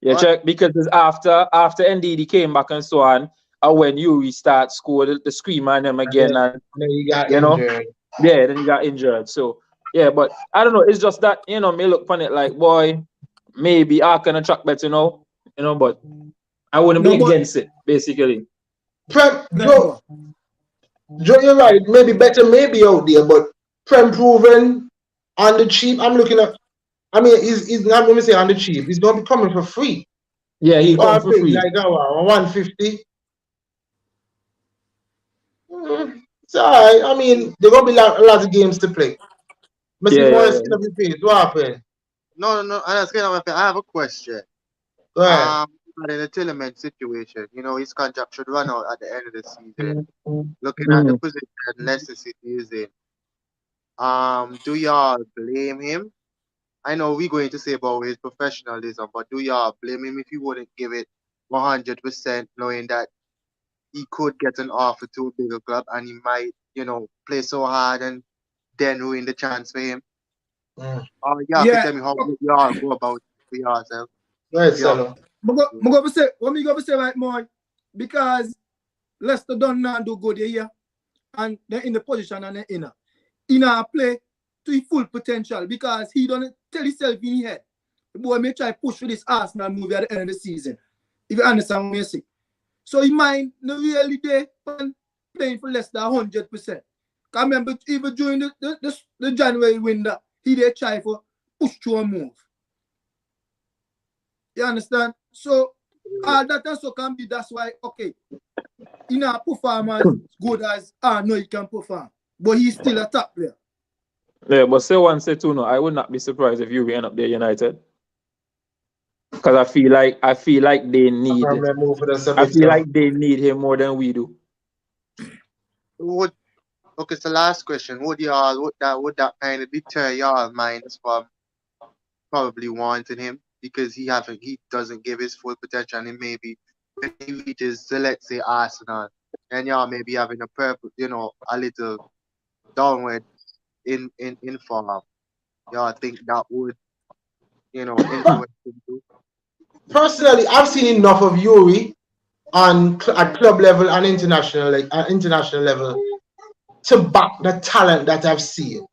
Yeah, What? check, because it's after Ndidi came back and so on, and when Yuri started score the scream on them again, and Then he got You know? injured. yeah, then he got injured. So yeah, but I don't know. It's just that me look upon it like, boy, maybe I can track better, but I wouldn't be No, but- against it basically. Prem, Never. Joe, you're right. Maybe better, maybe out there, but Prem proven on the cheap. I'm looking at. I mean, he's not going to say on the cheap. He's going to be coming for free. Yeah, he Or come for free. like 150. It's all right. I mean, there will be a lot of games to play. But Yeah, see more yeah, skin of your face. What happened? No, that's kind of. I have a question. Go ahead. In the Tillman situation, his contract should run out at the end of the season. Looking Mm. at the position Leicester City is in, do y'all blame him? I know we're going to say about his professionalism, but do y'all blame him if he wouldn't give it 100%, knowing that he could get an offer to a bigger club and he might, play so hard and then ruin the chance for him? Mm. Y'all Yeah. can tell me how y'all go about it for yourself. Go ahead, Yeah. Salo. I'm going to say, what me going to say right more, because Leicester done not do good here, and they're in the position and they're in. He not play to his full potential because he don't tell himself in his head. The boy may try push for this Arsenal movie at the end of the season. If you understand what I say. So he mind no really there playing for Leicester 100%. I remember even during the January window, he did try for push to a move. You understand? So all that also can be, that's why, okay, he not perform as good as I know he can perform. But he's still a top player. Yeah, but say one, say two, no. I would not be surprised if you end up there United. Because I feel like they need From the move for the I feel like they need him more than we do. Okay, so last question. Would that kind of deter y'all minds from probably wanting him because he doesn't give his full potential, and maybe when he reaches to, let's say, Arsenal, and y'all maybe having a little downward in form. Y'all think that would influence him too? Personally, I've seen enough of Yuri at club level and international level to back the talent that I've seen.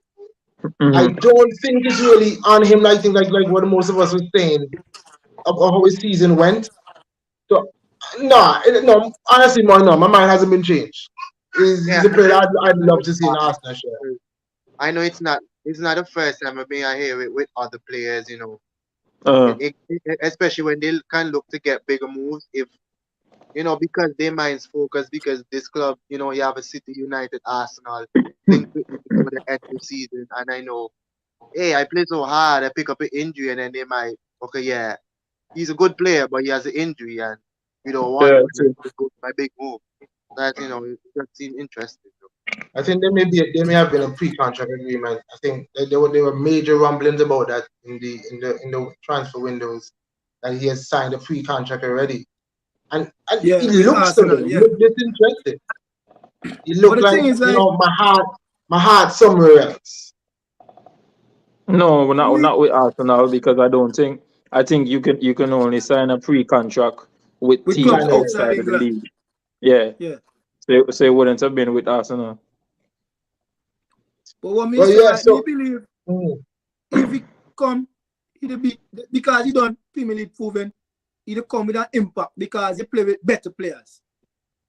I don't think it's really on him. I think like what most of us were saying of how his season went. So no, honestly, my mind hasn't been changed. He's a player I'd love to see in Arsenal shirt. I know it's not the first time I hear it with other players, you know. Especially when they can look to get bigger moves, if you know, because their minds focused, because this club, you know, you have a City, United, Arsenal, things before the end of the season, and I know, hey, I play so hard, I pick up an injury, and then they might, okay, yeah, he's a good player, but he has an injury, and you don't want him to go my big move. That, you know, it just seems interesting. I think there may have been a pre-contract agreement. I think there were major rumblings about that in the transfer windows, that he has signed a pre-contract already, and Yeah, he with looks Arsenal, good. yeah. He looks disinterested. He looked But the like, thing is, you like, know, my heart somewhere else. No, not with Arsenal, because I think you can only sign a pre-contract with with teams clubs outside outside of the England. league. Yeah. Yeah. So it wouldn't have been with Arsenal. But what me Well, say, yeah, like, so- me believe Mm. if he come, he'll be, because he done Premier League proven, he'll come with an impact because he play with better players.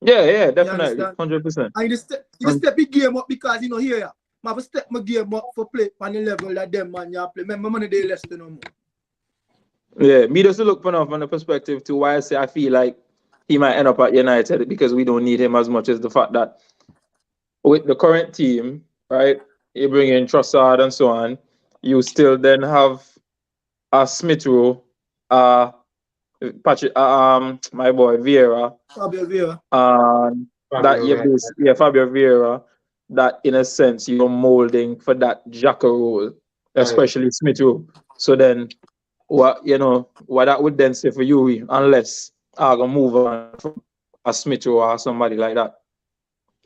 Yeah, definitely, understand? 100%. And he step his game up because you know here, I have to step my game up for play on the level that them man you play. Remember money they less than no more. Yeah, me just look from the perspective to why I say I feel like he might end up at United, because we don't need him as much as the fact that with the current team, right, you bring in Trossard and so on, you still then have a Smith Rowe, Patrick, my boy Vieira, Fabio Vieira. that you basically, Fabio Vieira, that in a sense you're molding for that Xhaka role, especially Smith Rowe. So then, what that would then say for you, unless I go move on from a Smith Rowe or somebody like that,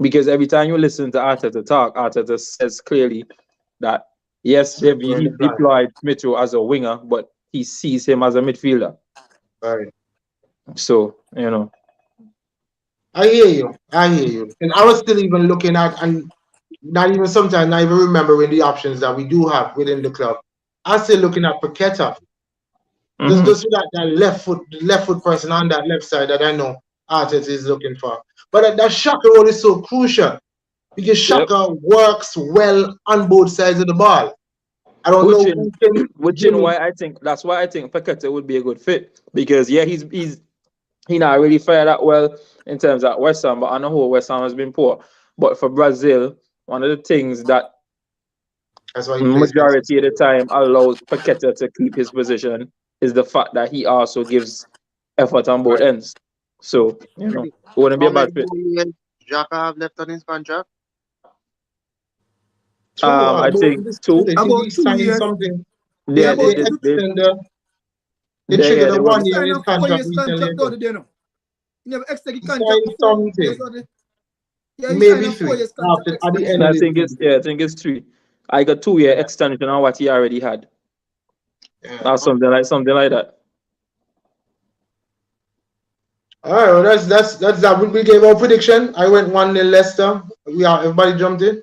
because every time you listen to Arteta talk, Arteta says clearly that yes, he deployed Smith Rowe as a winger, but he sees him as a midfielder. Right. So you know. I hear you. And I was still even looking at, and not even sometimes not even remembering the options that we do have within the club. I'm still looking at Paqueta. Just that left foot person on that left side that I know Arteta is looking for. But that Xhaka role is so crucial because Xhaka works well on both sides of the ball. I don't know. Which is why I think Paqueta would be a good fit, because he not really fared that well in terms of West Ham, but on the whole West Ham has been poor. But for Brazil, one of the things that majority of the time allows Paqueta to keep his position is the fact that he also gives effort on both ends. So, you know, it wouldn't be a bad fit. Xhaka have left on his contract? I think 2. About 2 years. Something. Yeah, they triggered the 1 year contract recently. He never extended contract. Something. Yeah, maybe 3 at the end. I think it's 3. I got 2-year extension on what he already had. Or something like that. All right, well, that's that. We gave our prediction. I went 1-0 Leicester. Everybody jumped in.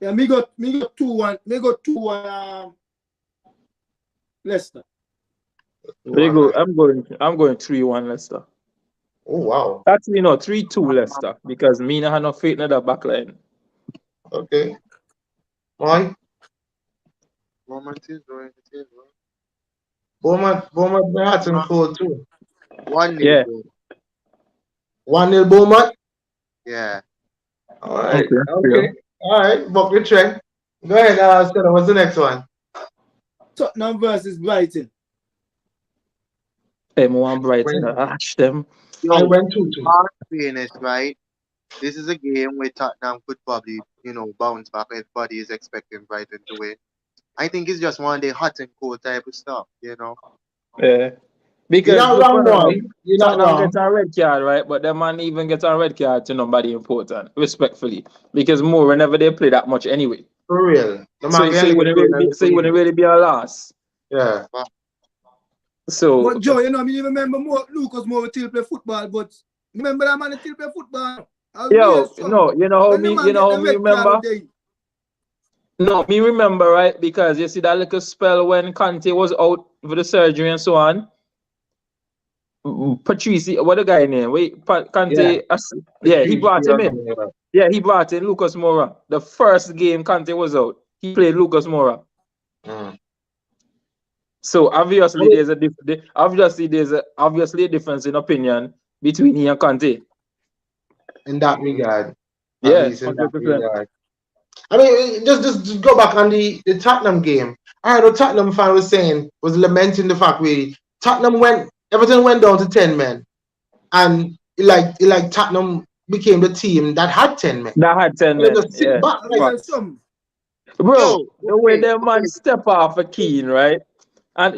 Yeah, me got 2-1. Me got 2-1 Leicester. There you go. I'm going 3-1 Leicester. Oh wow. Actually, no, 3-2 Leicester, because me not have no faith in the back line. Okay. Why? Bournemouth is going to take Bournemouth hot and cold too. 1-0. Yeah. 1-0 Bournemouth. Yeah. All right. Okay. All right. Buck the trend. Go ahead, Stella. What's the next one? Tottenham versus Brighton. M1 Brighton. Ash them. I went 2-2. Right. This is a game where Tottenham could probably, bounce back. Everybody is expecting Brighton to win. I think it's just one of the hot and cold type of stuff, Yeah. Because you're not wrong, boy. You're not wrong. Get a red card, right? But the man even gets a red card to nobody important, respectfully. Because more whenever they play that much anyway. For real. So it wouldn't really be a loss. Yeah. So, but Joe, I mean, remember Lucas Moura still play football, but remember that man still play football. You know how me remember? No, me remember, right? Because you see that little spell when Conte was out for the surgery and so on. Patrice, what the guy name? Wait, Kante. Yeah, he brought him in. Yeah, he brought in Lucas Moura. The first game Kante was out, he played Lucas Moura. So obviously there's a difference in opinion between he and Kante. In that regard. Yeah, In that 100%. regard. I mean, just go back on the Tottenham game. I heard what Tottenham fan was saying, was lamenting the fact Everton went down to 10 men. And like Tottenham became the team that had 10 men. That had 10 men. Just sit Yeah. back, Bro, the way the man step off a Keane, right? And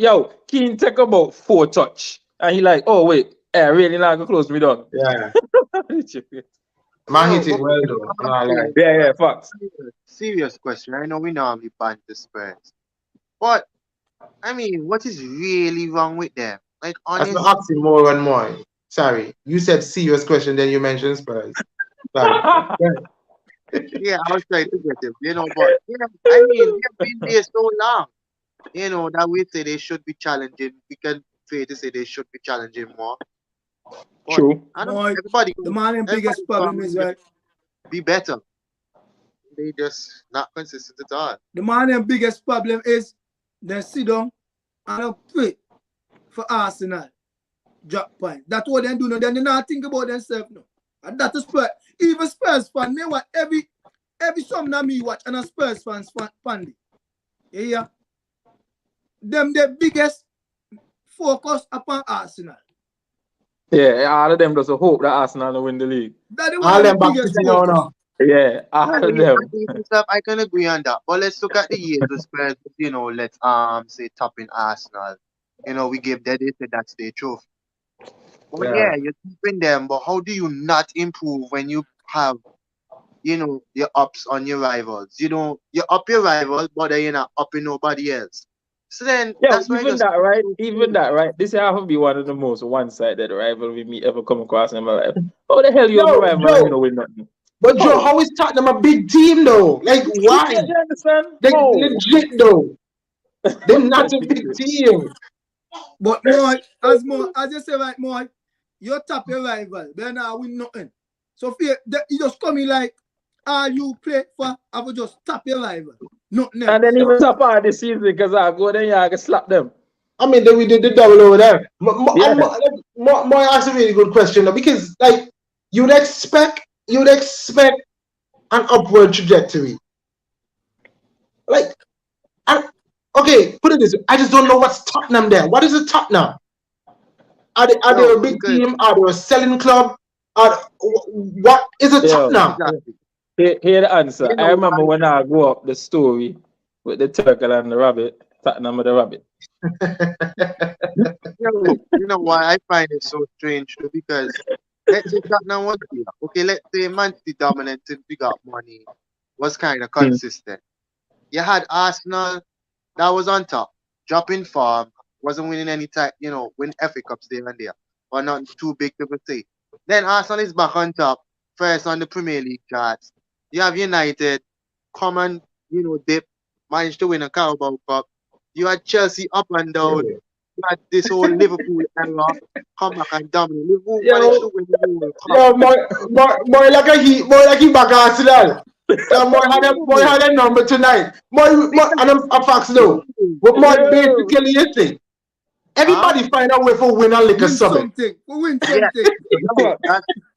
Keane take about 4 touch. And he like, oh wait, really not gonna close me down. Yeah. Man hit it well though. Yeah, facts. Serious question. I know we normally ban the Spurs. But I mean, what is really wrong with them? Like honestly. That's not asking more and more. Sorry. You said serious question, then you mentioned Spurs. Sorry. Yeah, I was trying to get them, but I mean, they've been there so long. That we say they should be challenging. We can fair to say they should be challenging more. But true. I don't know, everybody. The man's biggest problem is right. Be better. They just not consistent at all. The man's biggest problem is they sit down and pray for Arsenal. Drop point. That's what they do now. Then they not think about themselves now. And that is Spurs. Even Spurs fan, me watch every summer me watch and a Spurs fan. Yeah. Them the biggest focus upon Arsenal. Yeah, all of them just hope that Arsenal will win the league. That all them back to now. Yeah, all of them. I can agree on that. But let's look at the years the Spurs, let's say topping Arsenal. We give them, they said that's their trophy. Well, yeah, you're keeping them, but how do you not improve when you have, your ups on your rivals? You up your rivals, but then you're not upping nobody else. So then, that's why even that, right? This have to be one of the most one-sided rivalry me ever come across in my life. How the hell you have a rival and win nothing? But Joe, how is Tottenham a big team though? Like, why? You understand? They legit though. They're not a big team. But more, as you say right, more, you top your rival, then I win nothing. So you just come in like, you play for, I will just tap your rival. Nothing. And then even top part of the season because I go there, I can slap them. I mean, then we did the double over there. More asked a really good question though, because like you'd expect an upward trajectory. Like, okay, put it this way. I just don't know what's Tottenham there. What is a Tottenham? Are they a big team? Are they a selling club? What is a Tottenham? Here the answer. I remember when I grew up, the story with the turtle and the rabbit, Tottenham with the rabbit. You know why I find it so strange too? Because let's say Tottenham was here. Okay, let's say Man City dominant and big up money was kind of consistent. You had Arsenal that was on top, dropping form, wasn't winning any type, win FA Cups there and there, but not too big to say. Then Arsenal is back on top, first on the Premier League charts. You have United, come and, dip, managed to win a Carabao Cup. You had Chelsea up and down. You had this whole Liverpool era, come back and dominate. Liverpool managed to win the World Cup. More like he back Arsenal. More had a number tonight. And I'm facts though. What more basically you think? Everybody find a way for win and lick a something. Win something.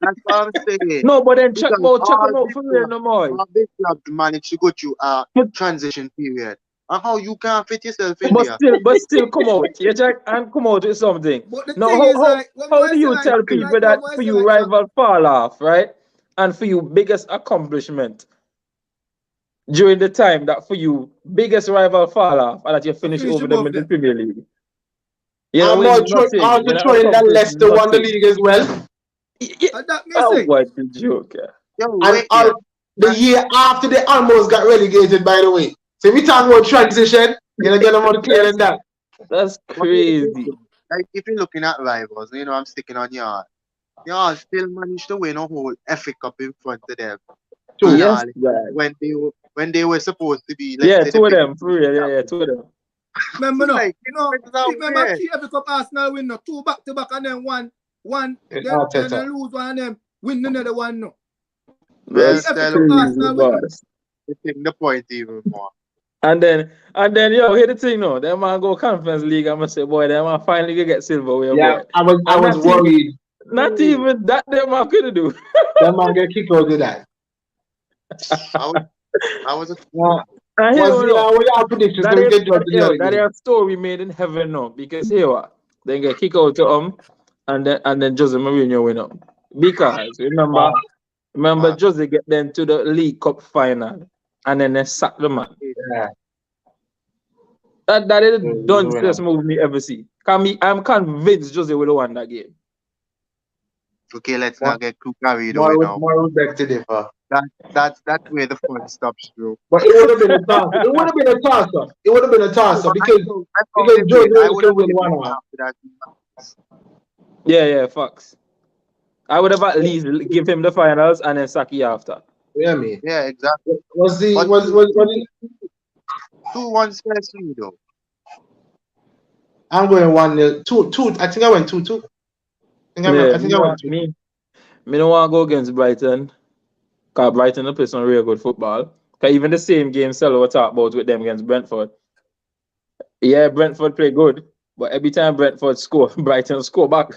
That's what I'm saying. No, but then check them out for real no more. Big club managed to go through a transition period. And how you can't fit yourself in there. But still come out. You check and come out with something. Now, how do you tell people that for you rival fall off, right? And for you biggest accomplishment during the time that for you biggest rival fall off and that you finish over them in the Premier League? I'm also showing that Leicester won the league as well. What the joke? The year after they almost got relegated, by the way. So we talk about transition, you're gonna get them more clear than that. That's crazy. Like if you're looking at rivals, I'm sticking on y'all. Y'all still managed to win a whole FA Cup in front of them. Yes, when they were supposed to be. Two of them, for real. Yeah, two of them. Remember no? Like, No, it's out remember there. 3 FA Cup Arsenal win no, 2 back to back and then one, then Arteta. they lose one and then win another one no. Well, That's FA Cup Stella, Arsenal win. boss. you take the point even more. And then, yo, hear the thing now. Them man go Conference League. I'm gonna say, boy, them man finally gonna get silverware, Yeah, boy. I was And not worried. Not even that them man could do. That man get kicked out of that. I was a Yeah. And here we go. What your predictions? That Then we is, get to the other that game. is a story made in heaven now. Because here what? They get kicked out to and then Jose Mourinho win up. Because remember Jose get them to the League Cup final and then they sack the man. Yeah. That is the Yeah, dunstiest move me ever see. I'm convinced Jose will have won that game. okay. Let's not get too carried away now. More respect to differ. That's where the fun stops, bro. But it would have been a toss. It would have been a toss up. It would have been a toss up because Joe I would have win one off. after that. Yeah, facts. I would have at least give him the finals and then Saki after. Yeah, me. Yeah, exactly. Was 2-1 Chelsea though. I'm going 1-0. 2. I think I went 2-2. I think I went 2. Me don't want to go against Brighton. Because Brighton play some real good football. Because even the same game Selo will talk about with them against Brentford. Yeah, Brentford play good. But every time Brentford score, Brighton score back.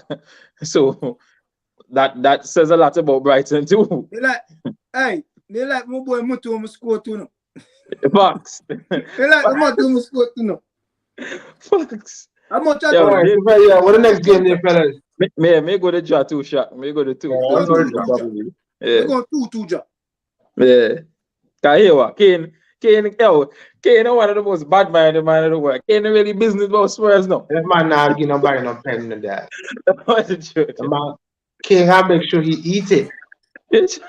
So that says a lot about Brighton too. They like my boy Mutu score too no. Facts. They like the Mutu score too no. Facts. How much I Yeah, got? Yeah, what the next game there, fellas? May go to draw 2 shot. May go to 2. Yeah, We're going 2-2 job. Yeah. Cause here what? Kane, one of the most bad-minded man in the world. Kane really business about Spurs now. That man not give nobody no pen to that. What's the truth? The man, King, I make sure he eat it. That's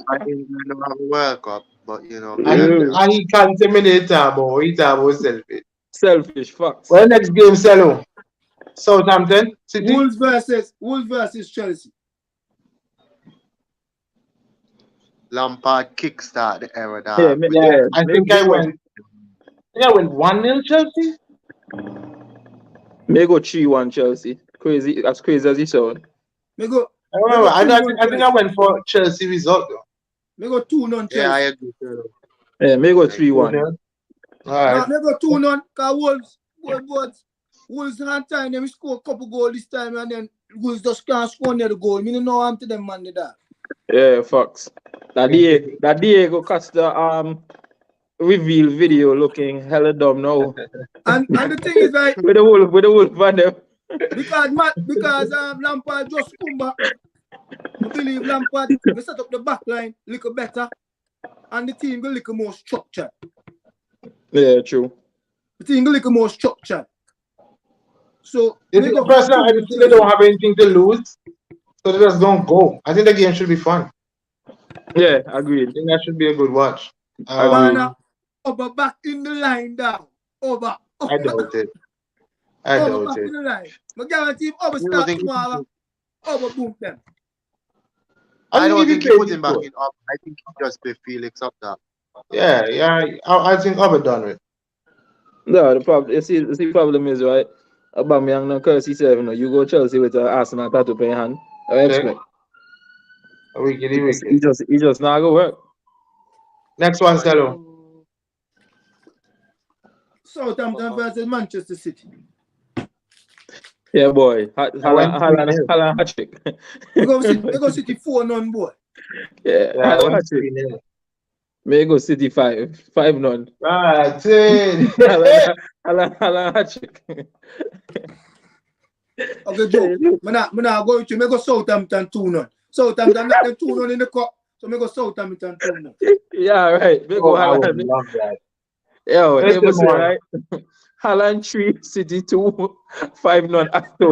why England don't have a World Cup, but you know. And he contaminate about he talk about selfish. Selfish facts. Well, next game, Selo. Southampton City. Wolves versus Chelsea. Lampard kickstart the era down. I think I went 1-0 Chelsea. May go 3-1 Chelsea. Crazy, as crazy as you sound. Me go. I think I went for Chelsea result though. Me go 2-0 Chelsea. Yeah, I agree. Yeah, may go 3-1. Alright. Me go 2-0 because Wolves hand time them score a couple goals this time and then Wolves just can't score near the goal. Me no know I'm to them man that. Yeah, facts. That Diego Costa reveal video looking hella dumb now. And the thing is like with the wolf and them. because Lampard just come back. I believe Lampard will set up the back line a little better and the team will look more structured. Yeah, true. The team will look more structured. So The person I think they don't have anything to lose, so they just don't go. I think the game should be fun. Yeah, agreed. I think that should be a good watch. Over back in the line down. Over. I doubt it. I Over doubt back it. in the line. I guarantee if over start tomorrow, over boom them. I don't think he he put him back in up. I think he just play Felix up there. Yeah. I think I've done with. No, the problem the problem is right. Aubameyang no curse himself, you go Chelsea with an Arsenal tattoo in hand. I expect. Wicked. He just not go work. Next one, Selo. Southampton versus Manchester City. Yeah, boy. Haaland hat-trick. We go City 4-0 boy. Yeah, Haaland hat-trick. May go City 5-0. That's it. Haaland hat-trick. Okay, Joe. I'm not going to go Southampton 2-0. Southampton got them 2-0 in the cup. So I go Southampton 2-0. Yeah, right. We go I would Haaland. love that. Yo, Let's they do must say, more. right? Haaland 3, City 2, 5-0 after.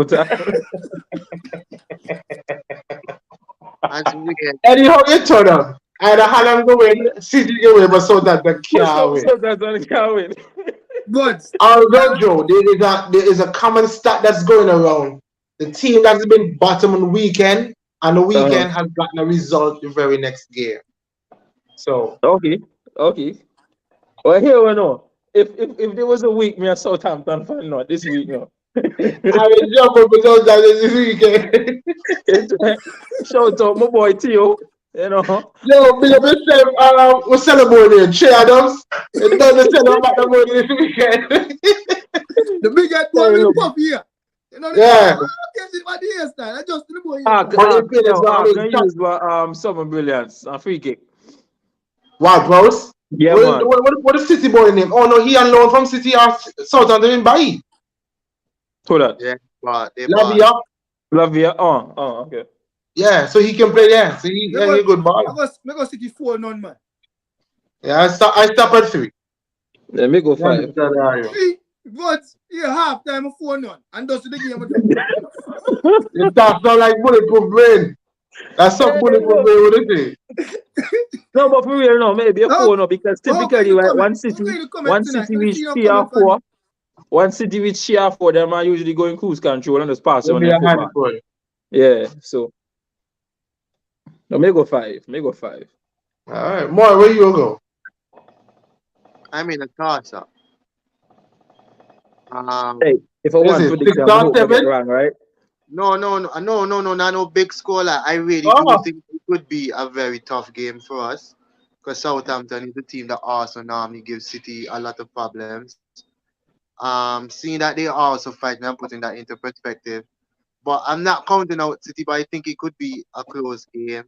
Anyhow, you turn up. Either Haaland go win, City go win, but Southampton can't win. So that's one can't win. Good. Although, Joe, there is a common stat that's going around. The team that's been bottom on the weekend, and the weekend has gotten a result the very next game. So, Okay. Well, here we know. if there was a week, me a Southampton fan, not this week, no. I will jump up without that this weekend. Shout out my boy Theo, you know. Yo, big up yourself. We're celebrating. Che Adams. It's done to tell about the money this weekend. The big head boy with the puff here. You know, Yeah. Yes, it's my hairstyle. I just the boy. Can use Summer Brilliance, a free kick. Wow, bros. Yeah, man. What is City boy name? Oh no, he on loan from City or Southampton in Bay. Who that? Yeah, but they Lavia. Oh, okay. Yeah, so he can play there. So he a good ball. I go City 4-0, man. Yeah, I stop at 3. Let me go 5. 3, but yeah, half time of 4-0. And that's the game. It sounds like bulletproof brain. That's some bulletproof brain, what it is. No, but for real, no, maybe a 4 no, because typically right, one city with share 4. One city with share 4, them are usually going cruise control and just pass on the Yeah, so no, may go 5. All right, more where you go? I'm in a toss up. Hey, if I want to predict, I hope I get wrong, right? No big score. Like, I really do think it could be a very tough game for us because Southampton is a team that also normally gives City a lot of problems. Seeing that they are also fighting and putting that into perspective, but I'm not counting out City, but I think it could be a close game.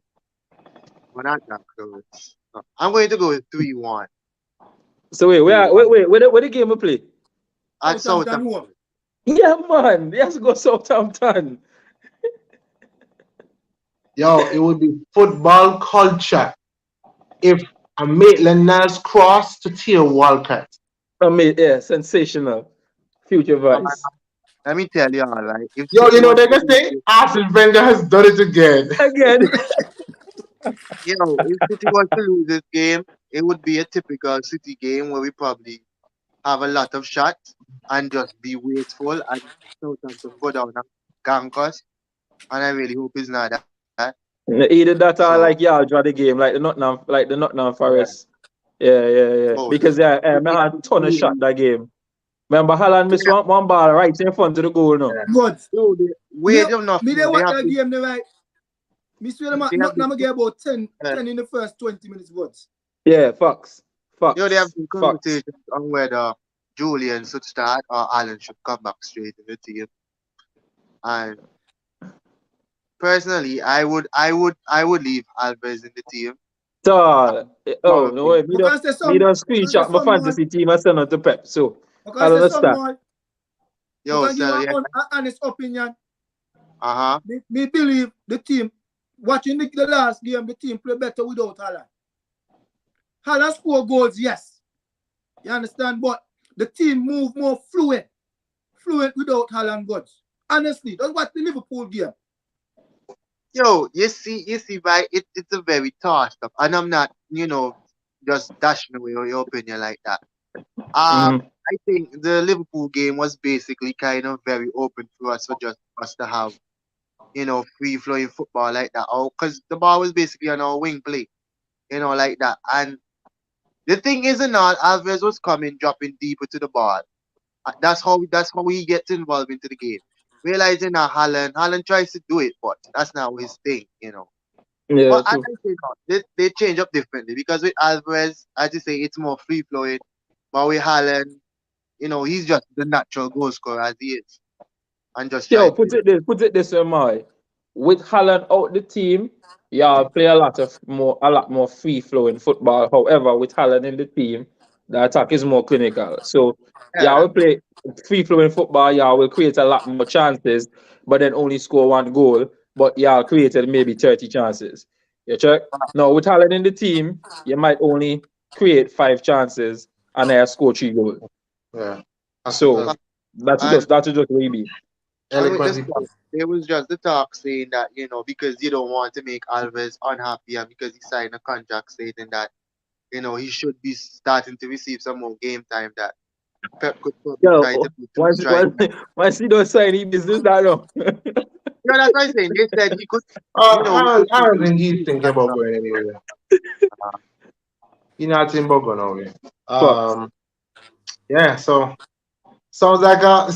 But not that close. I'm going to go with 3-1. So wait, where the game we play? At Southampton. Yeah, man. He has to go Southampton. Yo, it would be football culture if a Maitland-Niles cross to Theo Walcott. Yeah, sensational. Future vibes. Let me tell you all, right? Yo, you know they're gonna say Arsene Wenger has done it again. You know, if City was to lose this game, it would be a typical City game where we probably have a lot of shots and just be wasteful and Southampton go down and gank us. And I really hope it's not that. Either that or like y'all draw the game, like the Nottingham Forest. Yeah. Oh, because I had a ton of shot that game. Remember Haaland missed one ball right in front of the goal now. Good. wait enough. Me they watch that game right. Me swear them Nottingham get about 10 in the first 20 minutes, but. Yeah, facts. They have some conversations on whether Julian should start or Alan should come back straight in the team. And personally, I would leave Alvarez in the team. So, no way. Me don't screenshot my fantasy team and send it to Pep. So, I don't understand. Yo, an honest opinion. Me believe the team, watching the last game, the team play better without Haaland. Haaland score goals, yes. You understand? But the team move more fluent without Haaland goals. Honestly, that's what the Liverpool game. Yo, you see, right? It's a very tossed up, and I'm not, just dashing away your opinion like that. I think the Liverpool game was basically kind of very open for us, for just us to have, free flowing football like that. Oh, because the ball was basically on our wing play, like that. And the thing is, Alvarez was dropping deeper to the ball. That's how he gets involved into the game. Realizing that Haaland tries to do it, but that's not his thing, Yeah, but I think they change up differently because with Alvarez, as you say, it's more free flowing. But with Haaland, he's just the natural goal scorer as he is. And just put it this way, Mai. With Haaland out the team, play a lot more free flowing football. However, with Haaland in the team, the attack is more clinical. So we play free flowing football, will create a lot more chances, but then only score one goal. But created maybe 30 chances. You check? Now with Haaland in the team, you might only create 5 chances and score 3 goals. Yeah. So that's just maybe. There was just the talk saying that, because you don't want to make Alvarez unhappy and because he signed a contract stating that, he should be starting to receive some more game time, that Pep could try to once he don't sign any business, that no. No, that's what I'm saying. They said he could. I don't think he's thinking about going anywhere. He's not thinking about going nowhere. Yeah, so sounds like a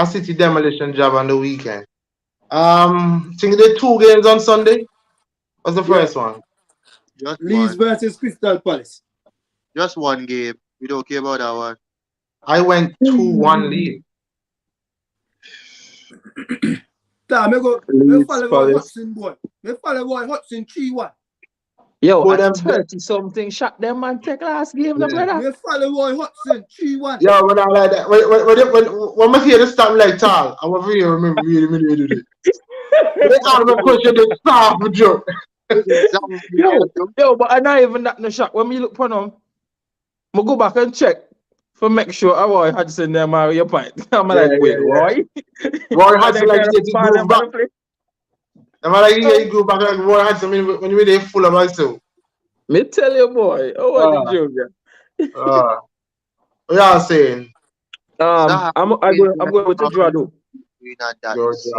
City demolition job on the weekend. Think they 2 games on Sunday. What's the Yeah. first one? Just Leeds one. versus Crystal Palace. Just one game. We don't care about that one. I went 2-1 lead. Me Leeds follow Roy Palace. Hodgson, boy. Me follow Roy Hodgson 3-1. Yo, Put at them 30 something shot them man take last game, the Yeah. brother. Me follow Roy Hodgson 3-1. Yeah, when I like that. When I hear the start like tall, I want to hear remember really do it. They all the question is soft joke. Yo, but I not even that no shot. When we look for them, I go back and check for make sure Roy Hodgson them are your point. I'm like, wait, Roy? Roy And Hodgson then like kind he of get fan groove them back. for the play. I'm like he go back like Roy Hodgson when you really full of myself. Me tell you, boy. Oh, what the joke? Yeah. What y'all saying? I'm going with the draw though. We're not that Yo, insane.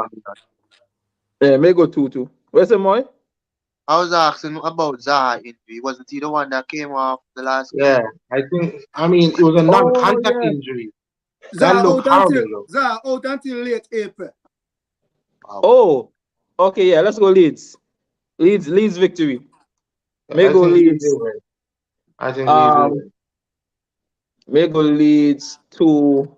Yeah, may go 2-2. Where's the boy? I was asking about Zaha injury. Wasn't he the one that came off the last game? Yeah, I mean it was a non-contact yeah. injury. That looked horrible. Zaha out until late April. Oh, okay, yeah, let's go Leeds. Leeds victory. May I go think Leeds. I think Leeds will win. May go Leeds 2-1.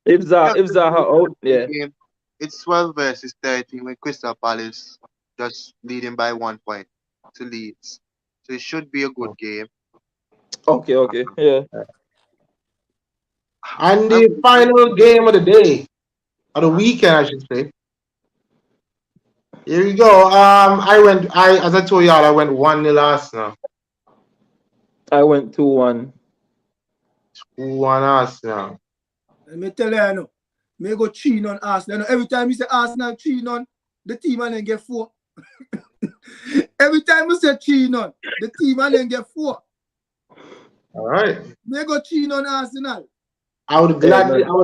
If Zaha out, yeah. It's 12 versus 13 with Crystal Palace just leading by 1 point to Leeds. So it should be a good game. Okay, yeah. And the final game of the day, of the weekend, I should say. Here we go. As I told y'all, I went 1-0 Arsenal. I went 2-1. 2-1 Arsenal. Let me tell you, I know. Me go 3 on Arsenal. You know, every time you say Arsenal 3 on, the team and then get 4. Every time you say 3 on, the team and then get 4. All right. Me go 3 on Arsenal. I would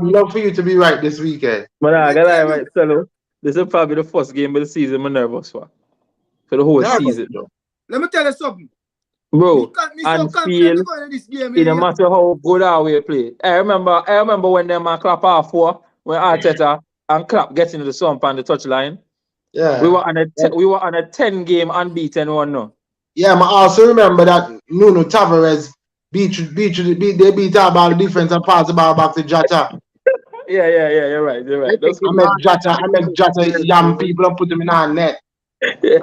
love for you to be right this weekend. But I gotta lie, right, Cello. This is probably the first game of the season I'm nervous for the whole season. Let me tell you something. Bro, and feel this game it no matter how good our way play. I remember when them man clap half 4 when Arteta and Clap get into the sump on the touchline. Yeah. We were on a 10-game unbeaten one no. Yeah, I also remember that Nuno Tavares they beat our ball defense and pass the ball back to Jota. Yeah, you're right. I met Jota yam people and put them in our net. In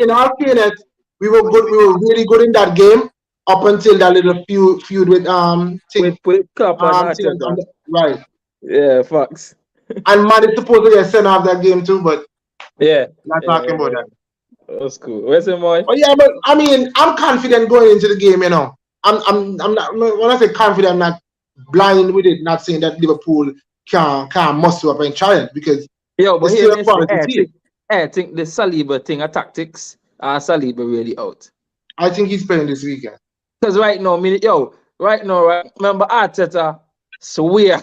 our fairness, we were good. We were really good in that game up until that little feud with with Klopp and Arteta. Right. Yeah, facts. And Man is supposed to get sent off that game too, but not talking about that. That's cool. Where's the boy? Oh yeah, but I mean, I'm confident going into the game. You know, I'm not. When I say confident, I'm not blind with it. Not saying that Liverpool can't muscle up and challenge because but still a quality team. I think the Saliba thing of tactics are Saliba really out. I think he's playing this weekend. Because right now, remember Arteta swear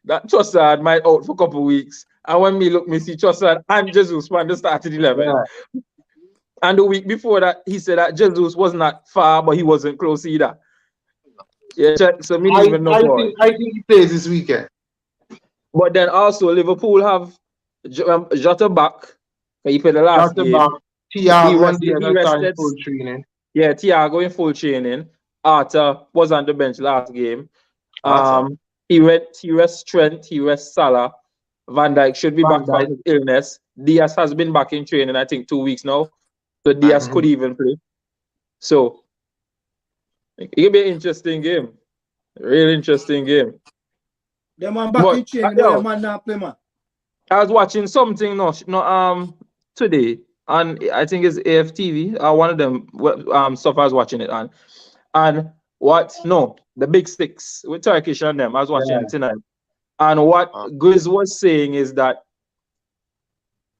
that Trossard might out for a couple of weeks. And when me see Trossard and Jesus when they started 11. Yeah. And the week before that, he said that Jesus was not far, but he wasn't close either. Yeah, so me even know. I think he plays this weekend. But then also Liverpool have Jota back. He played the last game. Thiago in full training. Yeah, Thiago in full training. Arthur was on the bench last game. He rests Trent, he rests Salah. Van Dijk should be back from his illness. Diaz has been back in training, I think 2 weeks now. So Diaz could even play. So it could be an interesting game. Real interesting game. The man back in training, the man not play, man. I was watching something today, and I think it's AFTV. One of them stuff I was watching it on. And the Big Six with Turkish on them. I was watching it tonight. And what Grizz was saying is that,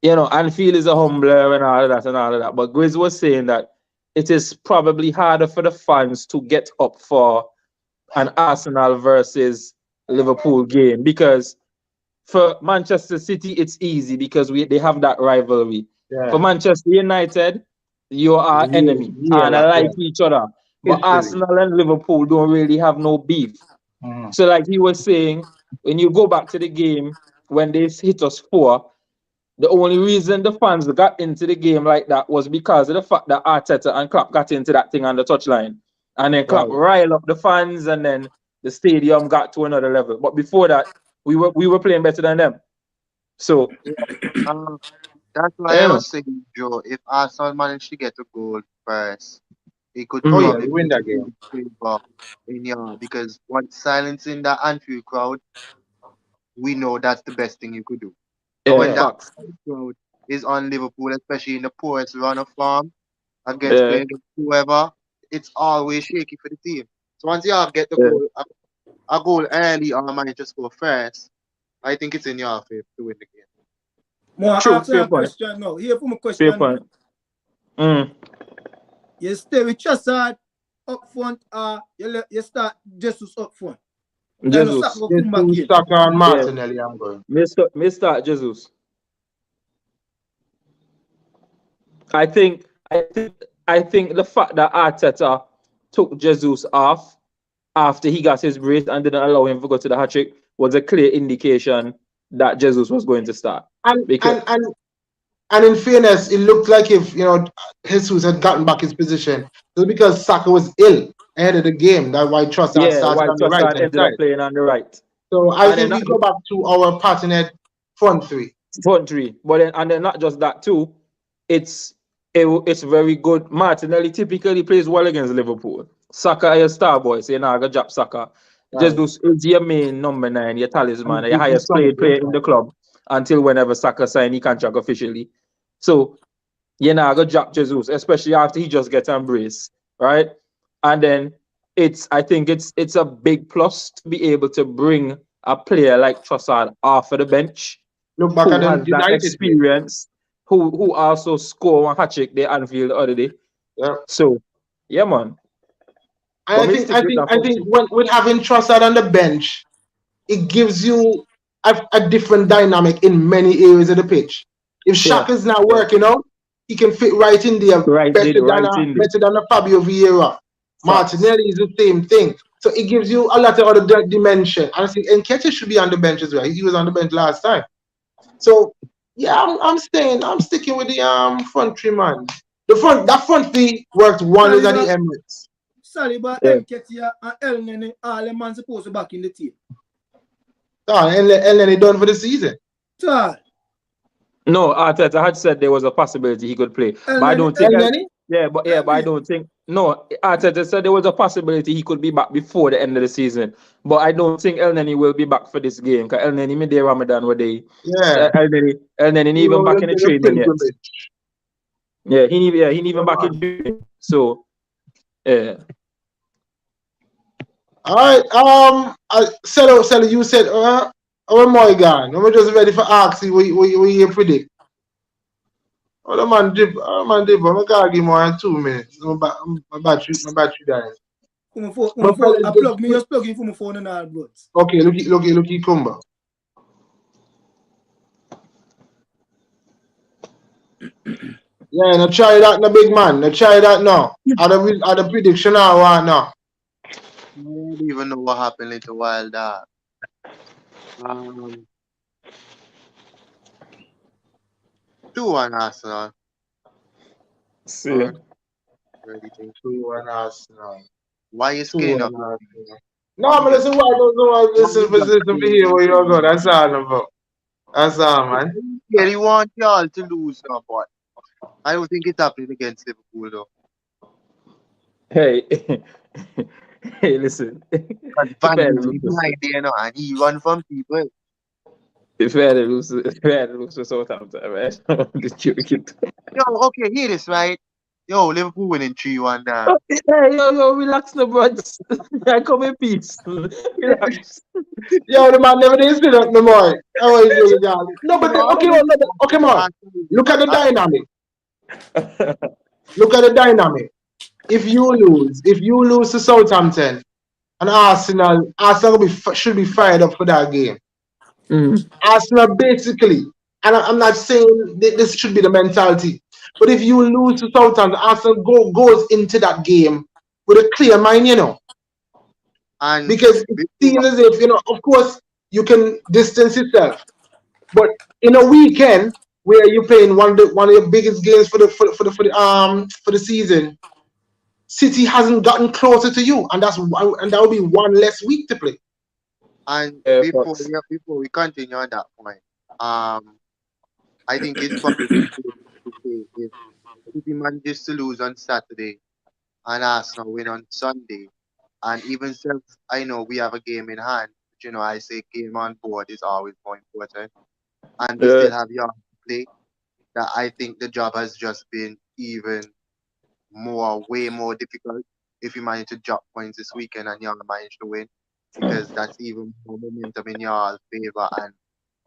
Anfield is a humbler and all of that. But Grizz was saying that it is probably harder for the fans to get up for an Arsenal versus Liverpool game because for Manchester City, it's easy because they have that rivalry. Yeah. For Manchester United, you are enemy and I like each other. But History. Arsenal and Liverpool don't really have no beef. Mhm. So like he was saying, when you go back to the game, when they hit us 4, the only reason the fans got into the game like that was because of the fact that Arteta and Klopp got into that thing on the touchline. And then Klopp riled up the fans and then the stadium got to another level. But before that, we were playing better than them. So That's why I was saying, Joe, if Arsenal managed to get a goal first, it could Oh, yeah, probably you win that game. favor in your, because once silencing the Anfield crowd, we know that's the best thing you could do. So when that facts. crowd is on Liverpool, especially in the poorest run of form against playing against whoever, it's always shaky for the team. So once you have get the goal, a goal early or manage to score first, I think it's in your favor to win the game. More True, ask you fair a point. question now. Here for my Fair question. point. You stay with Trossard up front, you start Jesus up front. Jesus. There's two Saka and Martinelli, I'm going. Mr. Jesus. I think the fact that Arteta took Jesus off after he got his brace and didn't allow him to go to the hat-trick was a clear indication that Jesus was going to start. And in fairness, it looked like if Jesus had gotten back his position, it was because Saka was ill ahead of the game. That's why Trossard started on the right hand ended side. up playing on the right. So I think we go back to our patterned front three. Front three, but then not just that too. It's very good. Martinelli typically plays well against Liverpool. Saka is a star boy, so you're not gonna drop Saka. Jesus is your main number 9, your talisman, your highest paid player in the club until whenever Saka sign his contract officially. So you're not gonna drop Jesus, especially after he just gets embraced, right? And then I think it's a big plus to be able to bring a player like Trossard off of the bench. Look back at has that experience, who also scored one hat-trick the Anfield the other day. Yeah. So, yeah, man. I think when with having Trossard on the bench, it gives you a different dynamic in many areas of the pitch. If Xhaka's not working out, he can fit right in there, better than a Fabio Vieira. Martinelli is the same thing. So it gives you a lot of other dimension. I think Nketiah should be on the bench as well. He was on the bench last time. So yeah, I'm sticking with the front three, man. That front three worked wonders at the Emirates. Sorry, but Nketiah and El Nene, all the man supposed to back in the team. El Nene done for the season. No, Arteta had said there was a possibility he could play, but I don't think. But I don't think. No, Arteta said there was a possibility he could be back before the end of the season, but I don't think El Nene will be back for this game because El Nene made the Ramadan where they. Yeah. El Nene even back in the training yet. Yeah, he even back in training. So, yeah. All right. Sally, you said, where Morgan? I'm just ready for asking what you predict. Oh, the man dip. I'm gonna give more than 2 minutes. My battery dying. I plug me, just plug in for my phone and all buds. Okay, look, come. Yeah, now try that, no big man. Now try that now. Are the prediction or what now? I don't even know what happened a little while back. 2-1 Arsenal. See. 2-1 Arsenal. Why you scared of? No, but listen, listen to hear where you're going. That's all, man. Yeah, he want y'all to lose now, but I don't think it's happening against Liverpool, though. Hey, listen. Van idea, no, and he run from people. If we had to lose to Southampton, right? Yo, okay, hear this, right? Yo, Liverpool winning 3-1 now. Hey, yo, relax, no, bro. I come in peace. Relax. Yo, the man never did sit up no more. How are you doing, guys? No, but okay, man. Look at the dynamic. Look at the dynamic. If you lose to Southampton and Arsenal should be fired up for that game. Arsenal basically, and I'm not saying this should be the mentality, But if you lose to Southampton, Arsenal goes into that game with a clear mind, And because it seems as if, of course, you can distance yourself. But in a weekend where you're playing one of the biggest games for the season, City hasn't gotten closer to you, and that will be one less week to play. And Yeah, before Fox. we continue on that point, I think it's probably to say if City manages to lose on Saturday and Arsenal win on Sunday, and even since I know we have a game in hand, but I say game on board is always more important, and we Yeah. still have Yard to play. That I think the job has just been even way more difficult if you manage to drop points this weekend and y'all manage to win, because that's even more momentum in y'all's favor. And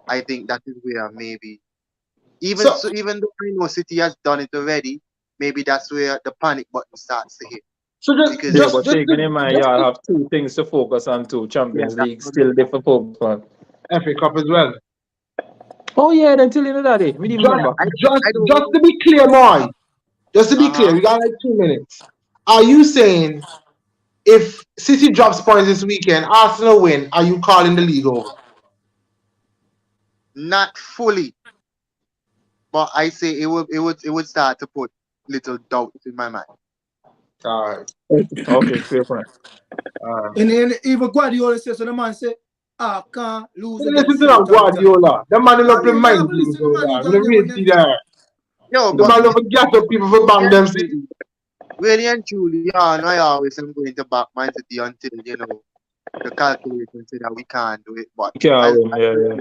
I think that is where maybe even though I know City has done it already, maybe that's where the panic button starts to hit. So Because Yeah, but taking in mind, y'all have two things to focus on too. Champions Yeah, League still different focus on. FA Cup as well. Oh yeah, then till the end of that day. We didn't remember. Just to be clear, Moy. Just to be clear, we got like 2 minutes. Are you saying if City drops points this weekend, Arsenal win, are you calling the league over? not fully, but I say it would start to put little doubts in my mind. All right. Okay, fair point. And even Guardiola says, so the man say, I can't lose Listen against to that Southampton. Guardiola. The man will play I mind have to listen games to over man there. who We really see that. Yo, The man will gas up people for bang them City. really and truly, I always am going to back Man City until the calculation say that we can't do it. But Can't win,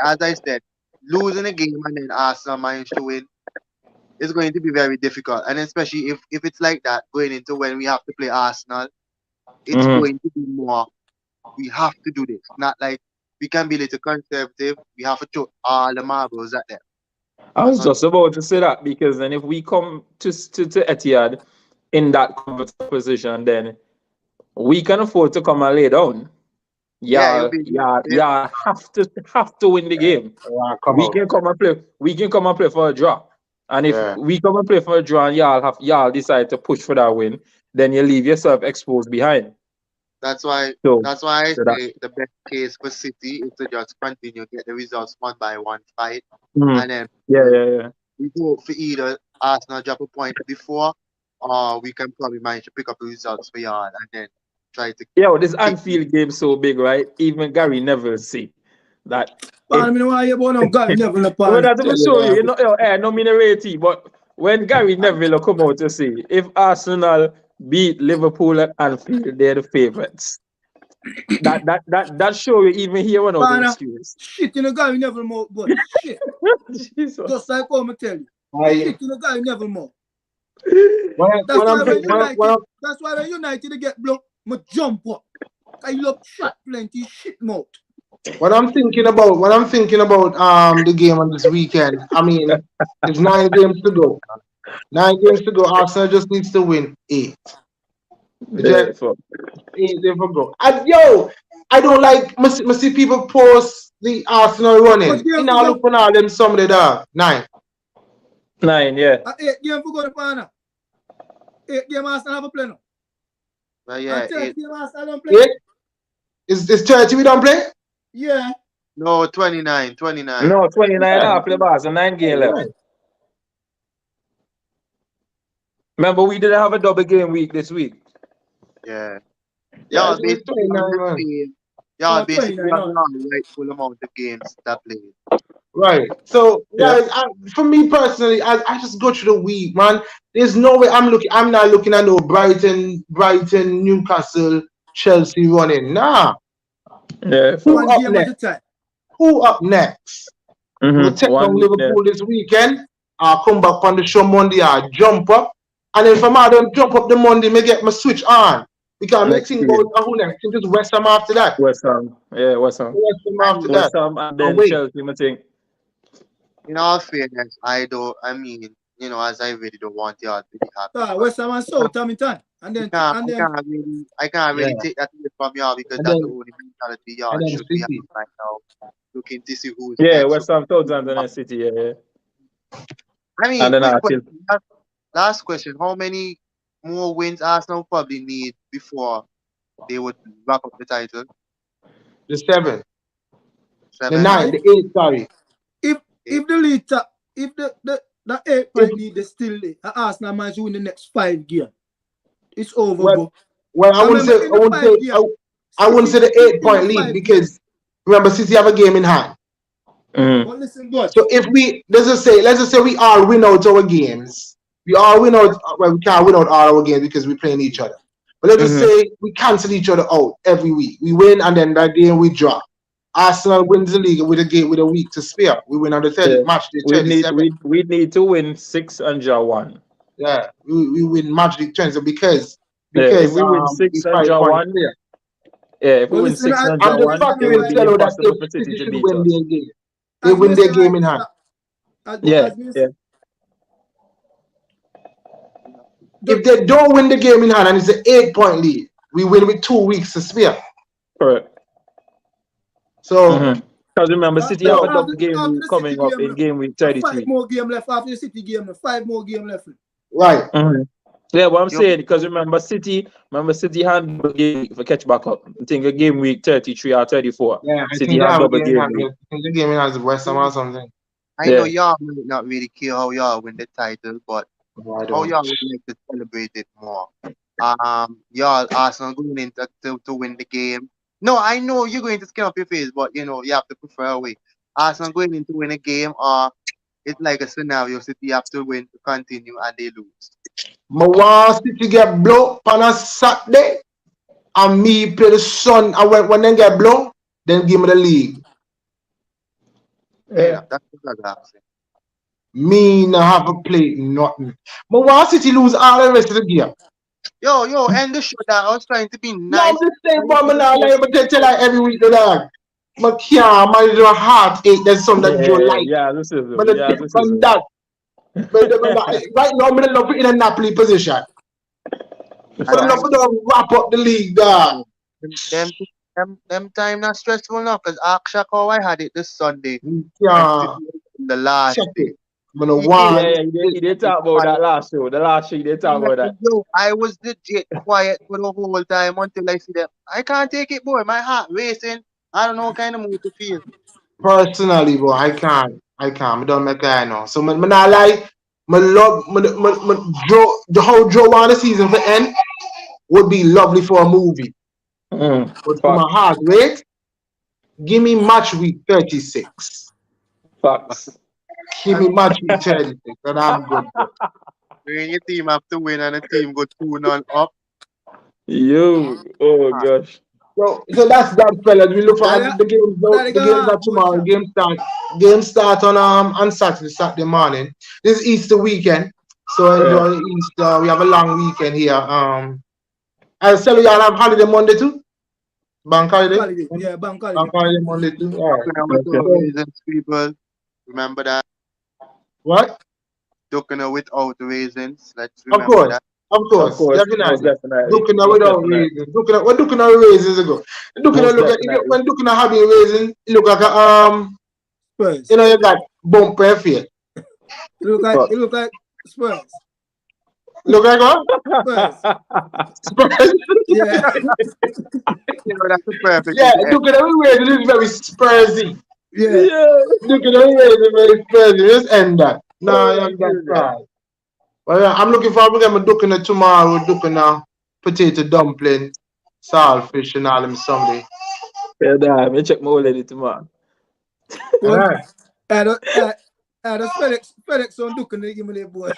as I said, losing a game and then Arsenal manage to win is going to be very difficult. And especially if it's like that going into when we have to play Arsenal, it's going to be more. We have to do this. Not like we can be a little conservative. We have to throw all the marbles at them. I was just about to say that, because then if we come to Etihad in that comfortable position, then we can afford to come and lay down. Yeah, have to win the game. We can come and play for a draw. And if we come and play for a draw and y'all decide to push for that win, then you leave yourself exposed behind. That's why I say the best case for City is to just continue, get the results one by one fight. And then we go for either Arsenal drop a point before, or we can probably manage to pick up the results for y'all and then try to. Yeah, this Anfield game so big, right? Even Gary Neville see that. I mean, why you about Gary Neville? Well, that's to show you, no minority, but when Gary Neville come out to say, if Arsenal beat Liverpool at Anfield, they're the favourites. That show you even here one of the excuse. Shit, Gary Neville more, but shit. Just like how I tell you. Shit, Gary Neville more. That's why when United get blocked, I jump up. I look shot plenty shit mouth. When I'm thinking about the game on this weekend, I mean, there's 9 games to go. 9 games to go. Arsenal just needs to win 8. 8 they go. And I don't like must see people post the Arsenal running. You know, look on all them somebody there. 9. 9, yeah. 8 games for go to Pana. 8 games Arsenal have a play now. Yeah, 8 games Arsenal don't play. Is 30 we don't play? Yeah. No, 29. No, 29 after bars, 9 game left. Remember, we didn't have a double game week this week. Yeah. Y'all basically have the rightful amount of games that played. Right. So, guys, for me personally, I just go through the week, man. There's no way I'm not looking at no Brighton, Newcastle, Chelsea running. Nah. Yeah. Who up next? We'll take on Liverpool this weekend. I'll come back on the show Monday. I'll jump up. And then from I don't jump up the Monday, may get my switch on. Because next thing goes who next? Just West Ham after that. West Ham. Yeah, West Ham. West Ham and then Chelsea, I think. In all fairness, as I really don't want y'all to be happy. West Ham and Southampton. And then I can't really take that away from y'all, because that's the only mentality y'all should be having right now. Looking to see who's West Ham, Southampton and City, yeah. I mean, And then quick I feel question. Last question. How many more wins Arsenal probably need before they would wrap up the title? The 7, the 7? 9, the 8, sorry. If the lead top, if the 8-point lead is still there, Arsenal might win the next 5 games. It's over, bro. Well, I wouldn't say remember in the 5 games, I wouldn't say the City in 8-point the lead 5 because remember City have a game in hand. But listen, God. So if let's just say we all win out our games. We all win out. Well, we can't win out all our games because we're playing each other. But let's just say we cancel each other out every week. We win and then that game we draw. Arsenal wins the league with a week to spare. We win on the 30th match. We need to win 6 and draw 1. Yeah, we win match the 20 because if we win 6 and draw 1. Yeah, if we win 6 and draw 1, it will be impossible for City to beat us. They win their game in hand. If they don't win the game in hand and it's an 8-point lead, we win with 2 weeks to spare. Correct. So, because remember, City have a double game week coming up in game week 33. 5 more games left after the City game. 5 more games left. Right. Yeah, what I'm saying, because remember City had double game week for catch back up. I think a game week 33 or 34. Yeah, City had double game week. I think the game has West Ham or something. I know y'all might not really care how y'all win the title, but how y'all would like to celebrate it more. Y'all Arsenal going into to win the game. No, I know you're going to skin up your face, but you know you have to prefer a way. Arsenal going in to win a game, or it's like a scenario City have to win to continue and they lose. My City get blown on a Saturday, and me play the Sun. And when they get blown, then give me the league. Yeah, that's what I got to say. Me not have a play nothing. But why City lose all the rest of the game? Yo, end the show that I was trying to be nice. No, I'm just saying, but now, like, tell like every week, the dog. But can't manage your heartache. There's something that you like. Yeah, this is But from that. But right now, I'm going to in a Napoli position. But I'm not going to wrap up the league, dog. Them time not stressful enough because Aksha how I had it this Sunday. Yeah. The last day. He did talk about that last show. The last show he did talk about that. Yo, I was legit quiet for the whole time until I see them. I can't take it, boy. My heart racing. I don't know what kind of mood to feel. Personally, boy, I can't. I don't make I know. So I not like my love the whole Joe on the season for end would be lovely for a movie. But for my heart rate, give me match week 36. Facts. Give me match week 36, and I'm good. When your team have to win and the team go 2-0 up. Gosh. So that's that, fellas. We look for the games. The games are tomorrow. Game start on Saturday morning. This is Easter weekend, so enjoy Easter. We have a long weekend here. I tell you, y'all have holiday Monday too. Bank holiday. Yeah, bank holiday. Bank holiday Monday too. All right. People, remember that. What? Ducking without raisins. Let's remember that. Of course, definitely. Ducking without raisins. What ducking out raisins ago? When ducking having raisins, it look like a Spurs. You know, you got bumper feel. It look like Spurs. Look like what? Spurs. Yeah. You know, that's the perfect. Yeah, ducking out raisins is very Spursy. Yeah. Ducking out raisins is very Spursy. Just end that. No, I'm that's right. Well, yeah, I'm looking forward to them ducking it tomorrow. We're ducking a potato dumpling, saltfish, and all them Sunday. Yeah, damn. Me check my old lady tomorrow. Well, FedEx on ducking they give me that boy.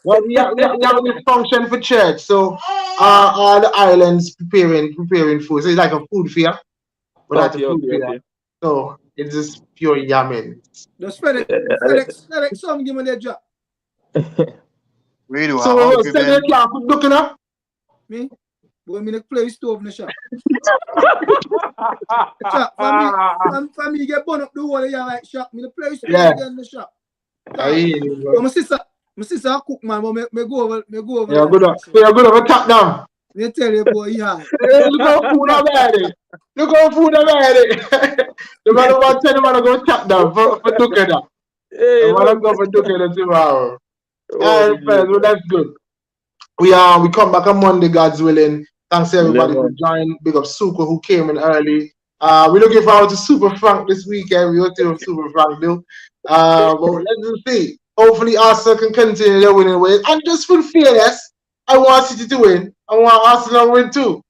Well, we have a function for church, so all the islands preparing food. So it's like a food fair, but that's a food fair. So it's just pure yamming. Does FedEx some give me that job? Really? So send your car for ducking up. Me? Boy, me the play stove in the shop. For me get bun up the whole of your like shop. Me the play stove again in the shop. My sister cook man, but me go over. You're good over top down. Me tell you, boy, yeah. Look how food I'm ready. The man who wants to go top down for ducking up. The man go for ducking tomorrow. All right, fellas, well, that's good. We come back on Monday, God's willing. Thanks to everybody Yeah, who joined. Big up Suko who came in early. We're looking forward to Super Frank this weekend. We hope to Super Frank do. But let's just see. Hopefully Arsenal can continue their winning ways. And just for fairness, I want City to win. I want Arsenal to win too.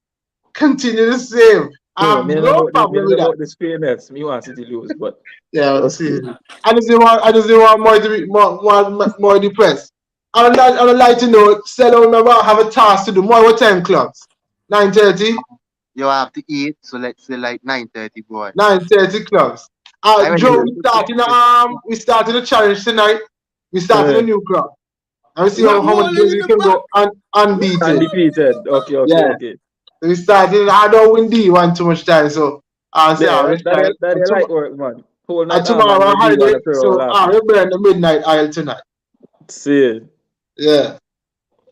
Continue the same. I have no problem with that. about this fairness. Me want City lose, but Yeah, let's see. I just didn't want more to be more depressed. On a lighter note, Stella, remember I have a task to do. More what time clubs? 9:30? You have to eat, so let's say like 9:30, boy. 9:30 clubs. Joe, we started a challenge tonight. We started a new club. And we see how many games we can go unbeaten. undefeated. Okay. Yeah. We started. I don't win D1 too much time, so That light work, man. And tomorrow on holiday, so we'll burn the midnight aisle tonight. See it. Yeah.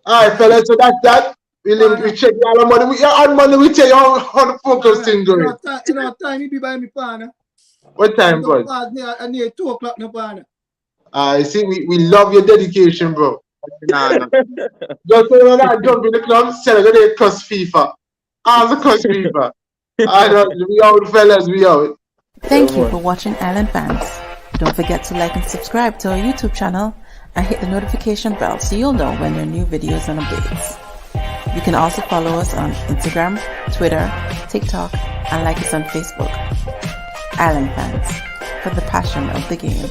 All right, fellas. So that's that. We check all the money. On Monday we tell you how the focus thing going. You know, time you be by me, partner. What time, bro? I need 2 o'clock, no, partner. You see, we love your dedication, bro. Nah. Just so that jump in the club, sell it, they cuss FIFA. The cuss FIFA. We out, fellas, we out. Thank you for watching Island Fans. Don't forget to like and subscribe to our YouTube channel and hit the notification bell so you'll know when there are new videos and updates. You can also follow us on Instagram, Twitter, TikTok, and like us on Facebook. Island Fans, for the passion of the game.